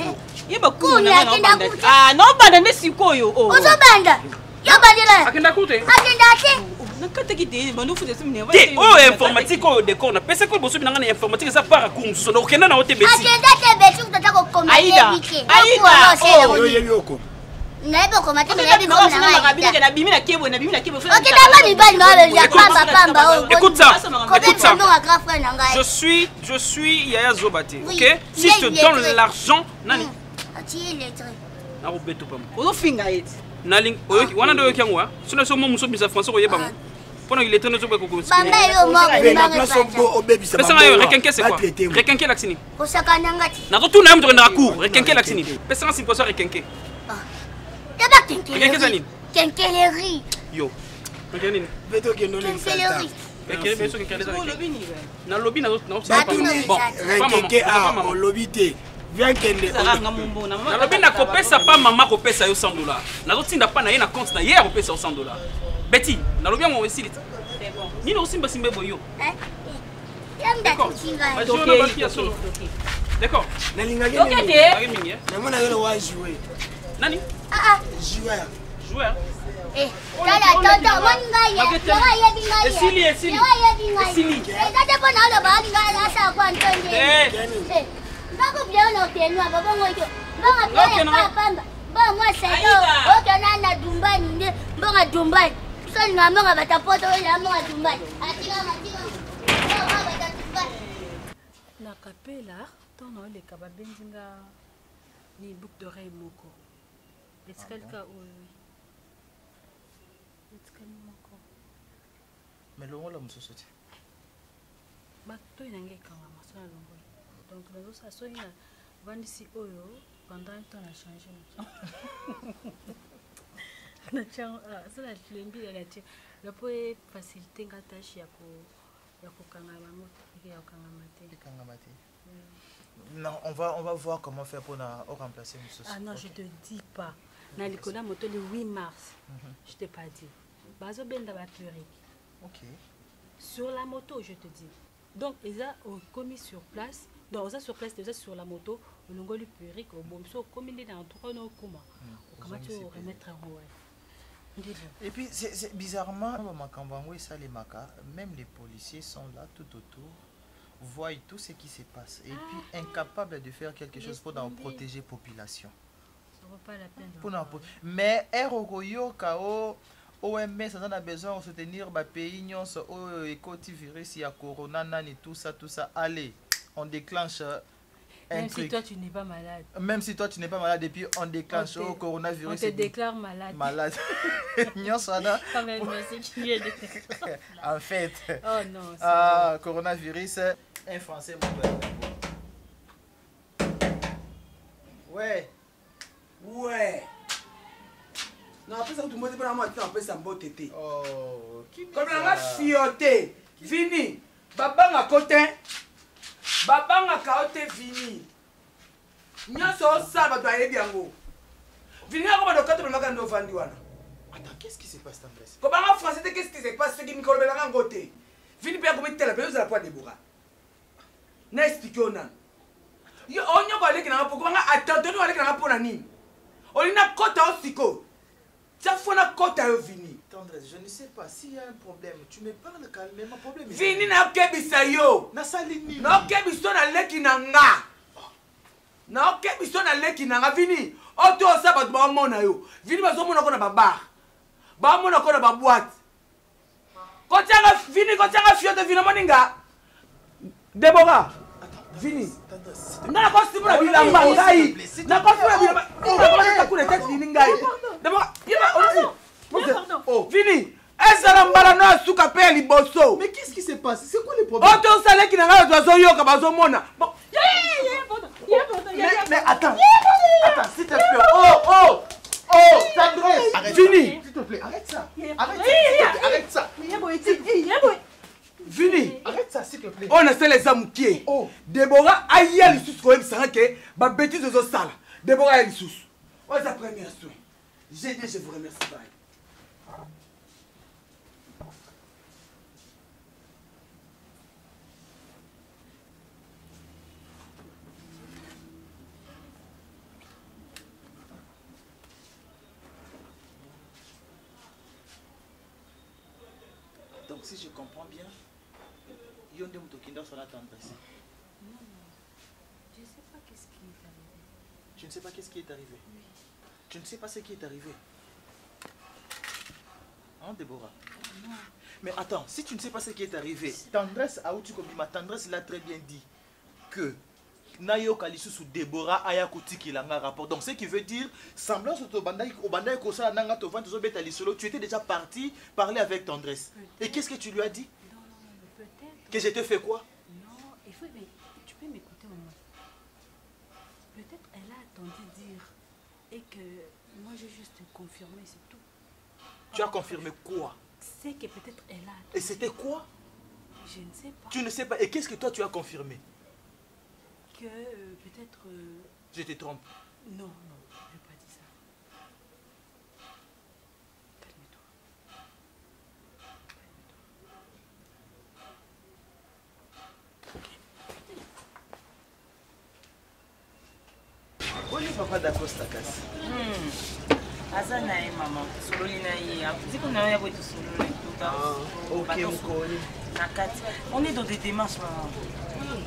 yeba kuna non banda ne sikoyo o so banda yo bandela akenda kute akenda te nakata kite bandu fude simne wa oh informatique o de ko na pesa ko boso binanga na informatique ça para ko so do kenda na ote beti akenda te beti utata ko komela Aïda yo yoko naibo ko mate na biko na ngabini na bimi na kebo OK dama mi bali ma ya pamba o écoute ça je suis Yaya Zobate OK si je te donne l'argent nani ati lettre na robeto pam o finga it naling oyoki wana ndo yoki yango sino so mo muso bisa français ko yeba pona il était no zo ko ko bamba yo mo na place au bébé ça pesa ngayo rekenke c'est quoi rekenke laksini ko sakana ngati na to tuna mto na cour rekenke laksini pesa nga 5% rekenke Daba kenkeleri. Kenkeleri. Yo. Kenkeleri. Beto kendo le santa. Kenkeleri beso kenkeleri. Na lobby na bon. Rekenke a on lobby te. Viens kende. Na lobby na kopesa pa mama kopesa yo $100. Na zo tinda pa na ye na compte na hier kopesa yo $100. Betty, na lobby ngo aussi lita. Ni no simba simba boyo. D'accord. D'accord. Na linga ngene. OK. Na mona yo wa jouer. Nani? Joueur. Joueur. Dala tonton mongaya. Yawa yebingaya. Esili. Yawa yebingaya. Esili. Dada bona lo ba ngala sa kwa ntonje. Bako bien on tenua baba ngoyo. Banga bien papa. Ba moi c'est là. OK na dumbani nde bonga dumbani. Ça ni ngamba batapoto ya bonga dumbani. Atika. Na kapela tono le kababenzinga ni boucle d'oreille moko. Est-ce quelqu'un oui. Est-ce quelqu'un moko. Mais le rôle de société. Bah toi il n'engage quand même ça longo. Donc nous ça sonne vendisi oyo pendant un temps a changé. Na chang ça la lembi la tia. Le peut faciliter la tâche ya kanga moto ya kanga maté. Non, on va voir comment faire pour remplacer M. Ah non, je te dis pas. Na likola moto le 8 mars. Je t'ai pas dit. Bazo benda ba pleurer. OK. Sur la moto, je te dis. Donc, ils ont commis sur place. Donc, ils ont sur place déjà sur la moto. On a eu le périque au bon so comme il est dans trois non comment. Comment tu remettre en haut. Et puis c'est bizarrement même les policiers sont là tout autour, voient tout ce qui se passe et puis incapables de faire quelque chose pour protéger la population. Ça vaut pas la peine. Mais Erogoyo Kao OMS on a besoin de soutenir le pays et côté virus il y a corona et tout ça allez on déclenche même si toi tu n'es pas malade. Même si toi tu n'es pas malade et puis on déclenche au coronavirus. On te déclare malade. Malade. Quand même, merci qui est en fait. Oh non. Coronavirus. Un français mon Ouais. Non, après ça tout le monde est pas moi tu appelles ça beau tété. Oh. Comme la fioté. Fini. Babanga côté. Babanga kaote Vini. Nyoso saba to ayebi yango. Vini ako ba dokato ba makando vandi wana. Attends, qu'est-ce qui se passe Tandres? Ko banga français qu'est-ce qui se passe ce qui me kolobela ngote. Vini pe ko metela pe uzala kwa Deborah. Na explique onan. Yo onyo ko aleki na poko banga attendez nous aleki na pona nini. Olina kota osiko. Ça faut na kota yo Vini. Tendresse, je ne sais pas s'il y a un problème. Tu me parles calmement, problème. Vini na kebisa yo. Na salini. Na kebiso na leki na nga. Na kebiso na leki na nga Vini. Oto sa ba ba mona yo. Vini ba zo mona ko na ba bar. Ba mona ko na ba boîte. Ko tianga Vini ko tianga fiote Vini moninga. Deborah. Vini. Na ko simula bilamba ngai. Na ko simula bilamba. Na ko na tête Vini ngai. Deborah, oh, Vini, mais qu'est-ce qui se passe? C'est quoi les problèmes? Mais attends, s'il te plaît. Oh, Tendresse. Vini, s'il te plaît, arrête ça. Arrête ça. Vini, arrête ça, s'il te plaît. On a fait les amoukiers. Deborah, aïe, les sous quand même, ça que ma bêtise de sale. Deborah, aïe, les sous. On est la première soin. Je vous remercie. Donc si je comprends bien, Yonde Mutokinda sur la Tendresse. Non, je ne sais pas qu'est-ce qui est arrivé. Tu ne sais pas qu'est-ce qui est arrivé? Oui. Tu ne sais pas ce qui est arrivé? Hein, Déborah? Non. Mais attends, si tu ne sais pas ce qui est arrivé, Tendresse, ma Tendresse l'a très bien dit que Nayo Kalisu sous Déborah Ayakoti qui l'a un rapport. Donc ce qui veut dire, semblance au Bandai Kosa Nanga Tovan, tu étais déjà parti parler avec Tendresse. Et qu'est-ce que tu lui as dit? Non, peut-être. Que je te fais quoi? Non, il faut. Mais tu peux m'écouter au moins. Peut-être elle a attendu dire et que moi j'ai juste confirmé, c'est tout. Tu as confirmé quoi? C'est que peut-être elle a attendu. Et c'était quoi? Je ne sais pas. Tu ne sais pas. Et qu'est-ce que toi tu as confirmé? Que peut-être... Je te trompe. Non, je n'ai pas dit ça. Calme-toi. Oui, papa d'Acosta casse. Asa na ye maman, sololi na ye. Dis qu'on a eu tout sololi tout ça. Ok, Mokoli. On est dans des démarches maman.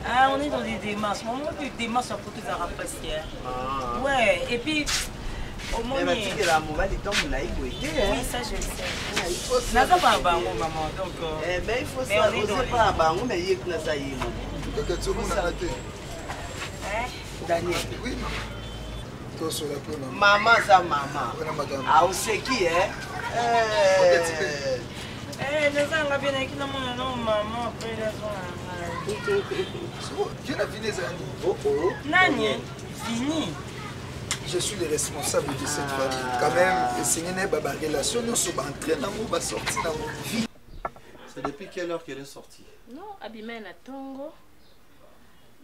Ah, on est dans des démarches. Maman, des démarches à côté de la rapacière. Ouais, et puis... Au moins, oui, ça je le sais. N'a pas un bango, maman. Donc, eh ben, il faut ça. On ne sait pas un bango, mais il y a que ça y est. Daniel. Oui. Maman, ça, maman. Ah, on sait qui, hein? les gens ont bien écrit dans mon nom, maman. Après, les gens. Qui a fini ça? Nani, fini. Je suis le responsable de cette famille. Quand même, essayer de relation, nous sommes entrés dans mon sorti dans mon vie. C'est depuis quelle heure qu'elle est sortie? Non, abimé na tongo.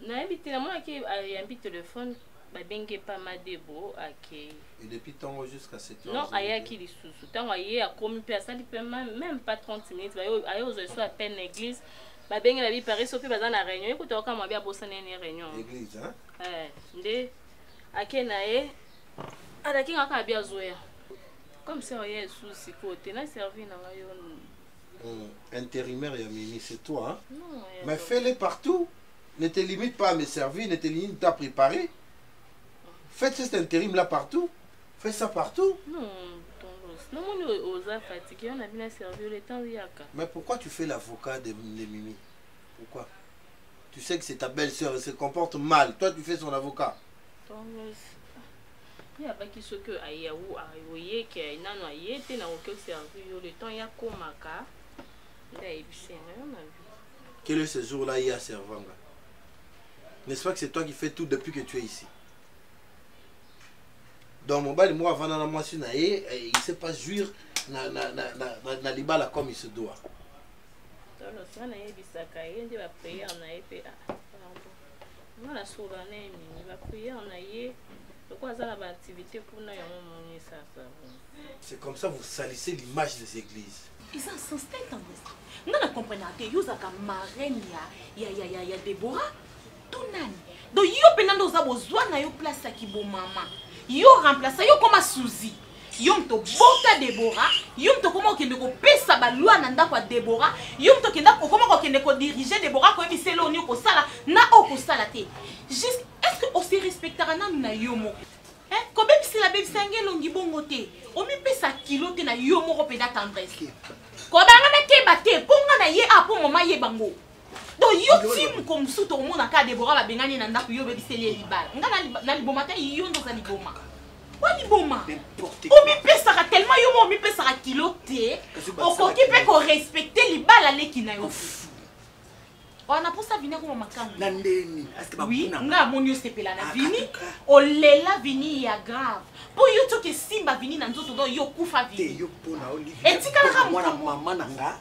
Na habité la moi qui a un téléphone, ba bengue pas ma debo aki. Et depuis tongo jusqu'à 7 heures. Non, aya qui li sous. Tango aye a commis personne même pas 30 minutes. Aye aux soit à peine l'église. Ba bengue la vie paraît sauf pas dans la réunion. Écoute quand moi bien bosser une réunion. Église hein? Ndé akenae alaki ngaka bien zoya. Comme ça oye souci côté na servi na yo. Intérimaire Yamini, c'est toi hein? Non. Mais fais-le partout. Ne te limite pas à me servir, ne te limite pas à préparer. Faites cet intérim là partout. Fais ça partout. Non, non, on est fatigué, on a bien servi le temps yaka. Mais pourquoi tu fais l'avocat de Mimi? Pourquoi? Tu sais que c'est ta belle-sœur, elle se comporte mal. Toi, tu fais son avocat. Il n'y a pas qui ce que Ayaou a voyé qu'il y a un aucun servi le temps y a komaka. Quel est ce jour-là, il y a servant? N'est-ce pas que c'est toi qui fais tout depuis que tu es ici? Donc mon bal, moi, avant la moitié, il ne sait pas jouir na libala comme il se doit. C'est comme ça que vous salissez l'image des églises. Ils sont censés être non, ne comprenez pas que vous avez marraine ya Déborah. Tout nani. Donc yo penando za besoin na yo place à kibo maman. Yo remplacer yo comme Suzy. Yo mto bota Déborah, yo mto comment kende ko pesa ba loi na ndako ya Déborah, yo mto kenda ko comment ko kende ko diriger Déborah ko ebiselo oni ko sala na o ko sala te. Juste est-ce que on se respectera na yo mo? Hein? Ko bebisi la bebisi ngelo ngibongo te. O mi pesa kilo te na yo mo ko peda tendresse. Ko banga na keba te, ponga na ye a po mama ye bango. Donc yo tim comme sous tout le monde a ka Déborah ba bengani na ndako yo bebiseli libala. Nga na liboma te yo ndo za liboma. Wa liboma. O mi pesa ka tellement yo mo mi pesa ka kilo te. O ko ki pe ko respecter libala leki na yo. On a pour ça venir comme makambo. Na ndeni. Oui, nga moni sepela na vini. O lela vini ya grave. Po yo to ke simba vini na nzoto do yo kufa vini. Yo pona Olivier. Et tika ka mwana mama nanga.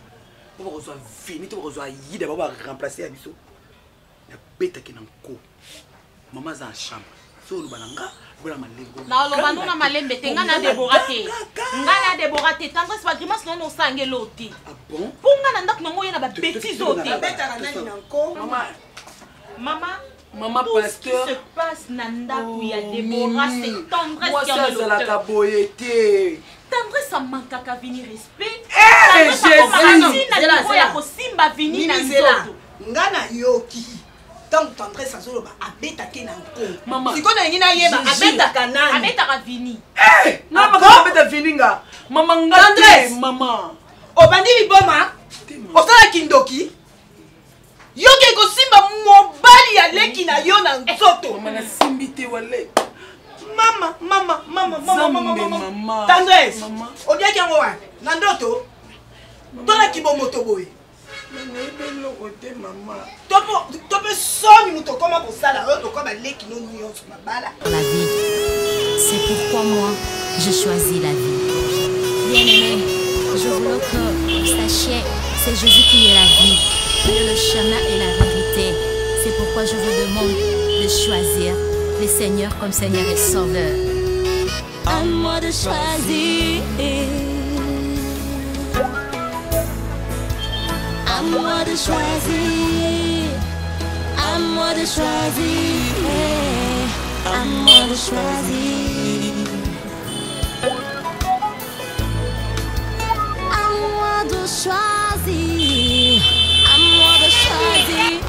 On va reçoit fini, on va reçoir Yida, on va remplacer Abisso. La bête qui est en co. Maman est en chambre. So le bananga, voilà ma lingo. Na lo banona malembe te ngana Déborah te. Ngana Déborah te tendresse pas grimace non no sangelo te. Ah bon? Pour ngana ndak nango yena ba bêtise o te. Bête à nani nanko. Maman, pasteur. Ce qui se passe na ndaku ya Déborah c'est tendresse qui en est l'auteur. Moi ça la boyété. Tendresse ça manque à venir respect. Eh Jésus. Simba vini na nzoto. Ngana yoki. Tant tendresse ça solo ba abeta ke na nko. Maman. Siko na ngina yeba abeta kanani. Abeta ka vini. Eh, na ba abeta vini nga. Maman ngandresse. Maman. Obandi liboma. Osala kindoki. Yoki ko simba mobali ya leki na yo na nzoto. Maman na simbite wale. Mama. Tendresse. Odia ki ngo wa. Na ndoto. Tona kibomoto boy. Tope soni muto koma ko sala to koma leki no nyo sur ma bala. La vie. C'est pourquoi moi je choisis la vie. Bien-aimé, je veux que vous sachiez, c'est Jésus qui est la vie, le chemin et la vérité. C'est pourquoi je vous demande de choisir le Seigneur comme Seigneur et Sauveur. À moi de choisir. À moi de choisir. À moi de choisir. À moi de choisir. À moi de choisir. À moi de choisir.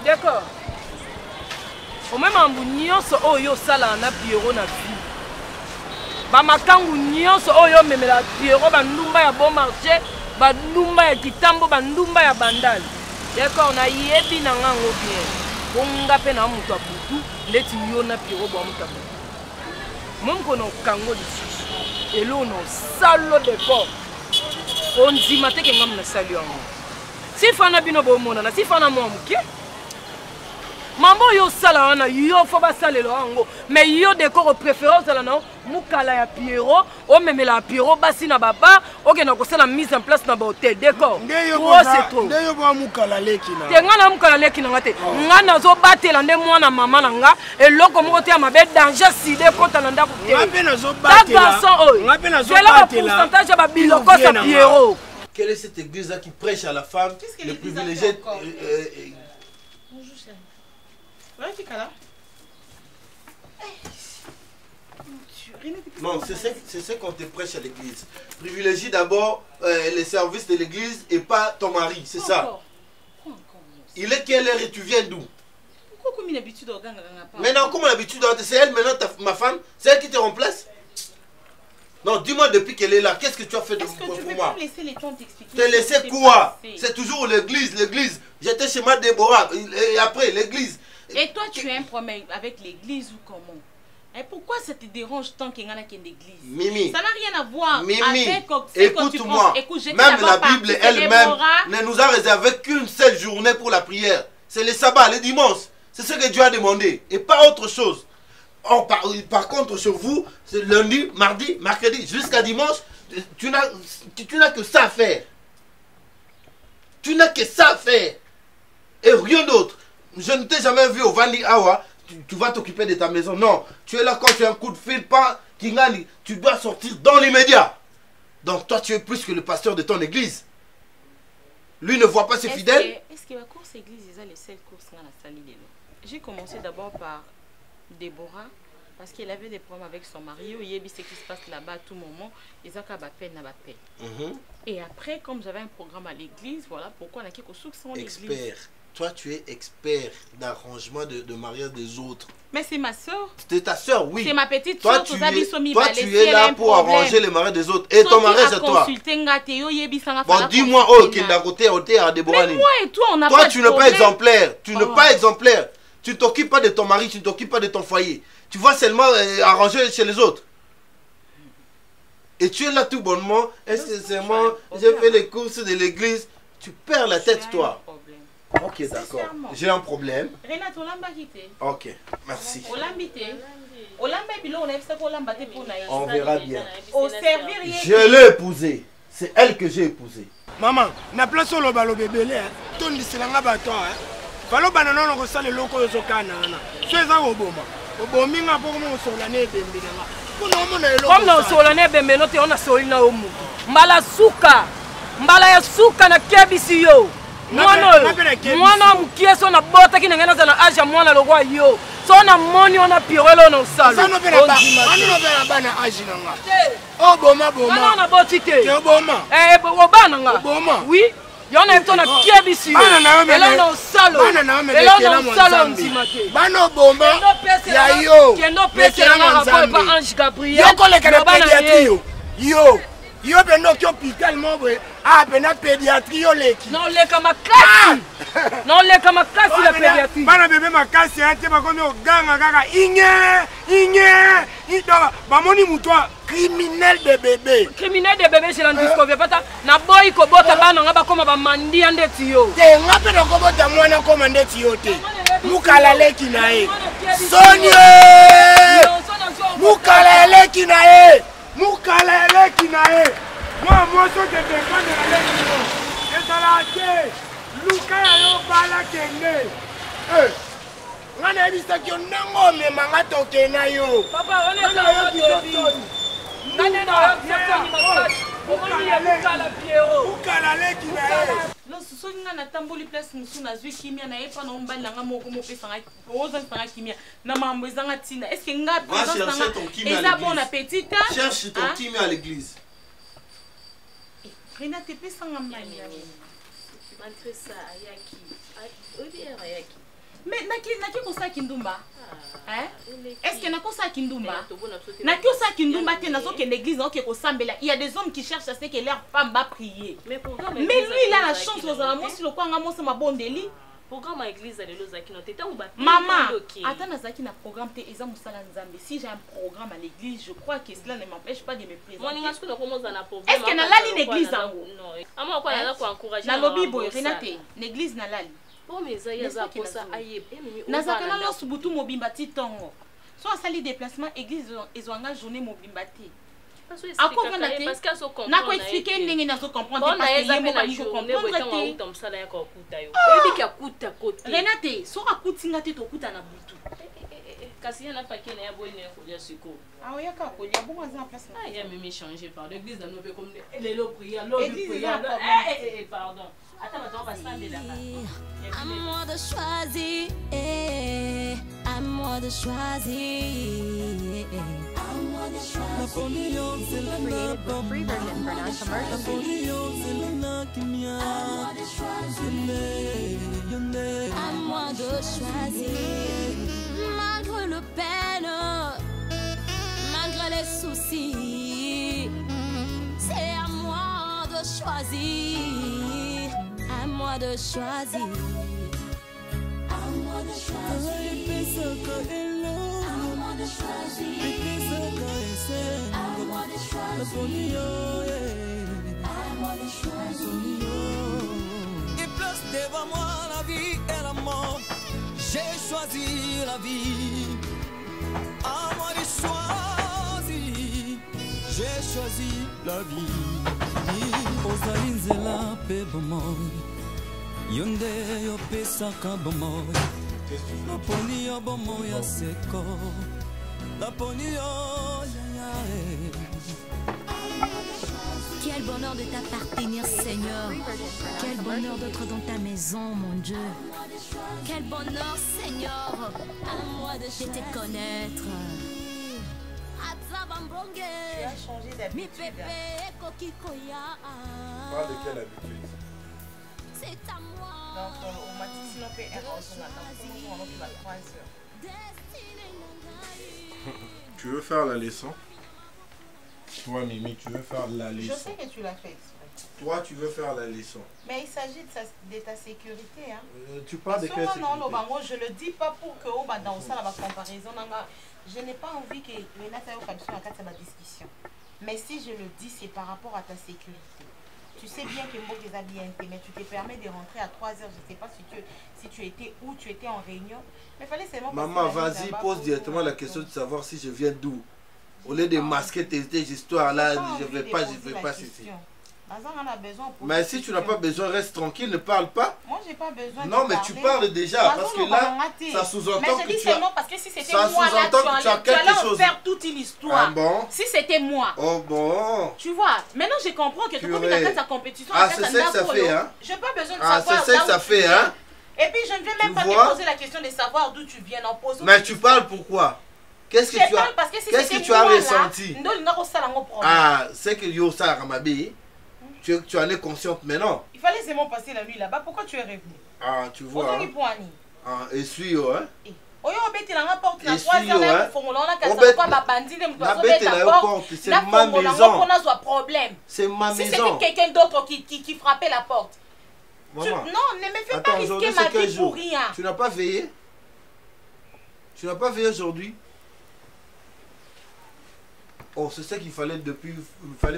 d'accord. Au même en nyonso oyo sala na Pierrot na vie. Ba makangu nyonso oyo memela Pierrot ba ndumba ya bon marché, ba ndumba ya kitambo, ba ndumba ya bandali. D'accord, na yebi na ngango bien. Bonga pe na mutu abutu, ndeti yo na Pierrot ba mutu abutu. Mongo no kango lisusu. Elo no salo de corps. On dit maté que ngam na sali yango. Si fana bino bo mona na si fana mo muke. Mambo yo sala wana yo fo ba salelo yango. Mais yo décor préférence la non mukala ya Pierrot, o memela Pierrot basi na baba, o ke na ko sala mise en place na ba hôtel décor. Trop c'est trop. Ndeyo bo mukala leki na. Te ngana mukala leki na ngate. Ngana zo batela nde mwana mama na nga eloko moko te ya mabe danger side kota na ndako te. Ngape na zo batela. Ngape na zo batela. C'est le pourcentage ya ba biloko sa Pierrot. Quelle est cette église là qui prêche à la femme, le privilégié Bonjour chérie. Ouais, tu es là. Non, c'est ce qu'on te prêche à l'église. Privilégie d'abord les services de l'église et pas ton mari, c'est ça. Il est quelle heure et tu viens d'où? Pourquoi comme une habitude au gang? Maintenant, comme l'habitude, c'est elle maintenant, ma femme, c'est elle qui te remplace? Non, dis-moi depuis qu'elle est là, qu'est-ce que tu as fait pour moi? Est-ce que tu peux pas me laisser les temps t'expliquer? Te laisser quoi? C'est toujours l'église, l'église. J'étais chez ma Déborah, et après l'église. Et toi, tu as un problème avec l'église ou comment? Et pourquoi ça te dérange tant qu'il y en a qu'une église? Mimi. Ça n'a rien à voir Mimi, avec... écoute-moi. Même la Bible elle-même ne nous a réservé qu'une seule journée pour la prière. C'est le sabbat, le dimanche. C'est ce que Dieu a demandé. Et pas autre chose. Par contre, chez vous, c'est lundi, mardi, mercredi, jusqu'à dimanche, tu n'as que ça à faire. Tu n'as que ça à faire. Et rien d'autre. Je ne t'ai jamais vu au Vandi Awa. Tu vas t'occuper de ta maison. Non, tu es là quand tu as un coup de fil, pas Kingani, tu dois sortir dans l'immédiat. Donc toi, tu es plus que le pasteur de ton église. Lui ne voit pas ses fidèles. Est-ce que la course église est les seules courses dans la salle? J'ai commencé d'abord par Déborah, parce qu'elle avait des problèmes avec son mari. Il y a ce qui se passe là-bas à tout moment. Ils ont peine à peine. Et après, comme j'avais un programme à l'église, voilà pourquoi on a quelque chose sans l'église. Expert. Toi, tu es expert d'arrangement de mariage des autres. Mais c'est ma soeur. C'est ta soeur, oui. C'est ma petite soeur. Toi, tu es là pour arranger les mariages des autres. Et ton mari, c'est toi. Bon, dis-moi, oh, qui est à côté, à Déborah. Mais moi et toi, on a toi, pas de tu n'es pas exemplaire. Tu n'es pas exemplaire. Tu ne t'occupes pas de ton mari, tu ne t'occupes pas de ton foyer. Tu vas seulement arranger chez les autres. Et tu es là tout bonnement. Est-ce que c'est moi? J'ai fait les courses de l'église. Tu perds la tête, toi. Ok, d'accord. J'ai un problème. Renate, ok, merci. On verra bien. Au servir, je l'ai épousée. C'est elle que j'ai épousée. Maman, na place au lobalo bébé, ton disilanga bato, falo banana no kosala loko yo sokana na. So eza oboma. Obominga pour mo solane bembe nga. Comme na solane bembe no te ona solina o mu. Mbala suka. Mbala ya suka na kebisi yo. Mwana mukie so na bota ki ngena za na aja mwana lokwa yo. So na moni ona pirelo no salo. Sa no bena ba. Ani no bena ba na aji nga. O boma boma. Ana na botite. Ke boma. Obana nga. Boma. Oui. Yona epto na kiebisi yo. Ela no salo. Ela no salo nzimate. Bano bomba. Ya yo. Kendo pese na rapport pa Ange Gabriel. Yo ko le kana pédiatrie yo. Yo. Yo beno ki hôpital mo bwe. Ah, bena pédiatrie yo leki. Non le kama klasi. Non le kama klasi la pédiatrie. Bana bébé makasi ate bakomi oganga kaka inye. Idaba bamoni mutwa criminel de bébé. Criminel de bébé, je l'en discover pas na boy ko bota bana nga bakoma ba mandi andeti yo. Te ngape no ko bota mwana ko mandeti yo te. Mukala leki na e. Sonye! Mukala leki na e. Mukala leki na e. Moi so te défendre la leki yo. Ezala te. Luka yo bala kende. Ngana ebisa ki onango me manga toke na yo. Papa, on est là yo biso. Ngana na non, ce sont na tamboli place musuna zwi kimia na epa na ombala nga moko mo pesa nga oza sanga kimia na mambo ezanga tina. Est-ce que nga présence nga bon appétit? Cherche ton kimia à l'église. Renate pesa nga mani. Malgré ça ayaki. Ayaki. Mais naki kosa kindumba. Hein? Est-ce que nakosa kindumba? Naki osa kindumba te nazo ke l'église OK ko sambela. Il y a des hommes qui cherchent à ce que leur femme va prier. Mais lui il a la chance aux amours si le quoi ngamo sama bondeli. Programme à l'église à l'Elozaki non teta ou ba. Maman, attends nazaki na programme te eza musala nzambe. Si j'ai un programme à l'église, je crois que cela ne m'empêche pas de me présenter. Est-ce que na lali l'église ango? Non. Ama kwa na ko encourager. Na lobby boy Renate, l'église na lali. Pour mes aïeux za kosa aye. Nazaka na losu butu mobimba ti tongo. So asali déplacement église ezwanga journée mobimba ti. Parce que so comprendre. Na ko expliquer ndenge na so comprendre parce que yemo ba ko comprendre te. Renate, so akutinga te to kuta na butu. Kasi yana pa kene ya boy ne ko ya siko. Ah oya ka ko ya bon en place. Ah ya même changer par l'église dans nos comme les lo prière, lo prière. Pardon. Attends, on va stand là. À moi de choisir, à moi de choisir. Napoléon, c'est le free version for non-commercial. À moi de choisir, malgré le peine, malgré les soucis, c'est à moi de choisir, à moi de choisir. À moi de choisir. Il place devant moi la vie et la mort. J'ai choisi la vie. À moi de choisir. J'ai choisi la vie. Ozali nzela pe bomoy. Yonde yo pesaka bomoy. Naponi yo bomoy ya seko. Quel bonheur de t'appartenir, Seigneur. Quel bonheur d'être dans ta maison, mon Dieu. Quel bonheur, Seigneur, à moi de te connaître. Tu as changé d'habitude. Parle de quelle habitude? C'est à moi. Donc, on m'a dit sinon, on peut être 3 heures. Tu veux faire la leçon? Toi, Mimi, tu veux faire la leçon? Je sais que tu l'as fait. Toi, tu veux faire la leçon. Mais il s'agit de ta sécurité. Hein. Tu parles de quelle sécurité? Non, je le dis pas pour que dans ça, la comparaison. Je n'ai pas envie que Renata ait une discussion. Mais si je le dis, c'est par rapport à ta sécurité. Tu sais bien que Mbok est bien, mais tu te permets de rentrer à 3 heures. Je ne sais pas si tu étais où, tu étais en réunion. Mais fallait seulement. Maman, vas-y, pose directement la question de savoir si je viens d'où. Au lieu de masquer tes histoires là, je ne vais pas citer. Mais si tu n'as pas besoin, reste tranquille, ne parle pas. Moi, j'ai pas besoin. Non, mais tu parles déjà, parce que là, ça sous-entend que tu as. Parce que si c'était moi, là, tu allais en faire toute une histoire. Ah bon? Si c'était moi. Oh bon. Tu vois, maintenant je comprends que tu as ta compétition. Ah, c'est ça que ça fait, hein? Je n'ai pas besoin de savoir. Ah, c'est ça que ça fait, hein? Et puis je ne vais même pas te poser la question de savoir d'où tu viens. Mais tu parles pourquoi? Qu'est-ce que tu as ressenti? Ah, c'est que yo ça Ramabi. Tu en es consciente maintenant. Il fallait seulement passer la nuit là-bas. Pourquoi tu es revenu? Ah, tu vois. Ah, essuie, hein? C'est ma maison. C'est ma maison. Si c'était quelqu'un d'autre qui frappait la porte. Non, ne me fais pas risquer ma vie pour rien. Tu n'as pas veillé? Tu n'as pas veillé aujourd'hui? Oh, c'est ça qu'il fallait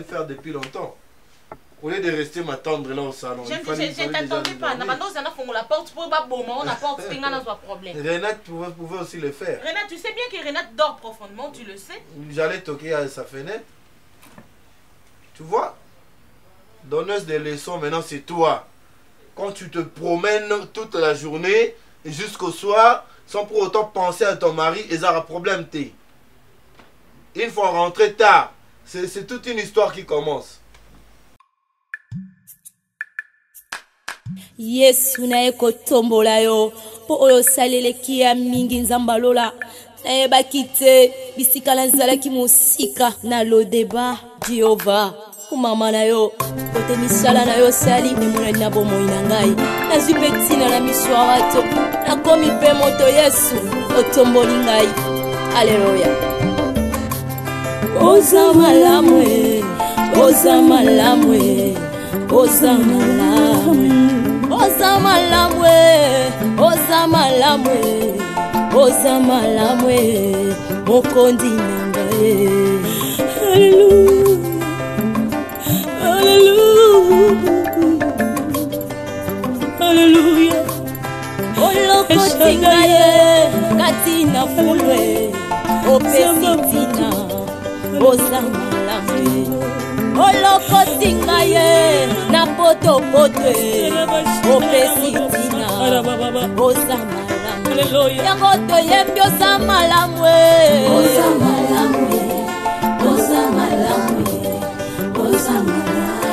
faire depuis longtemps. Au lieu de rester m'attendre là au salon. Je ne t'attendais pas. La porte pour la porte, Renate pouvait aussi le faire. Renate, tu sais bien que Renate dort profondément, tu le sais. J'allais toquer à sa fenêtre. Tu vois? Donneuse de leçons, maintenant c'est toi. Quand tu te promènes toute la journée jusqu'au soir, sans pour autant penser à ton mari, ils ont un problème. Il faut rentrer tard. C'est toute une histoire qui commence. Yesu naye kotombola yo po oyo saleleki ya mingi nzamba lola nayebaki te bisika nazalaki mosika na lodeba Jehova kumama na yo kote misala na yo sali emonani na bomoi na ngai nazwi mpe ntina na miso ya bato nakomi mpe moto Yesu otomboli ngai. Alleluya. Oza malamwe, oza malamwe, oza malamwe, oza malamwe, oza malamwe, oza malamwe, mokondi nangaye. Alleluya, alleluya, alleluya. Olokoti ngaye katina fulwe opesitina oza malamwe. Olokoti ngaye na potopotwe opesitina oza malamwe. Yango toyembi oza malamwe, oza malamwe, oza malamwe, oza malamwe.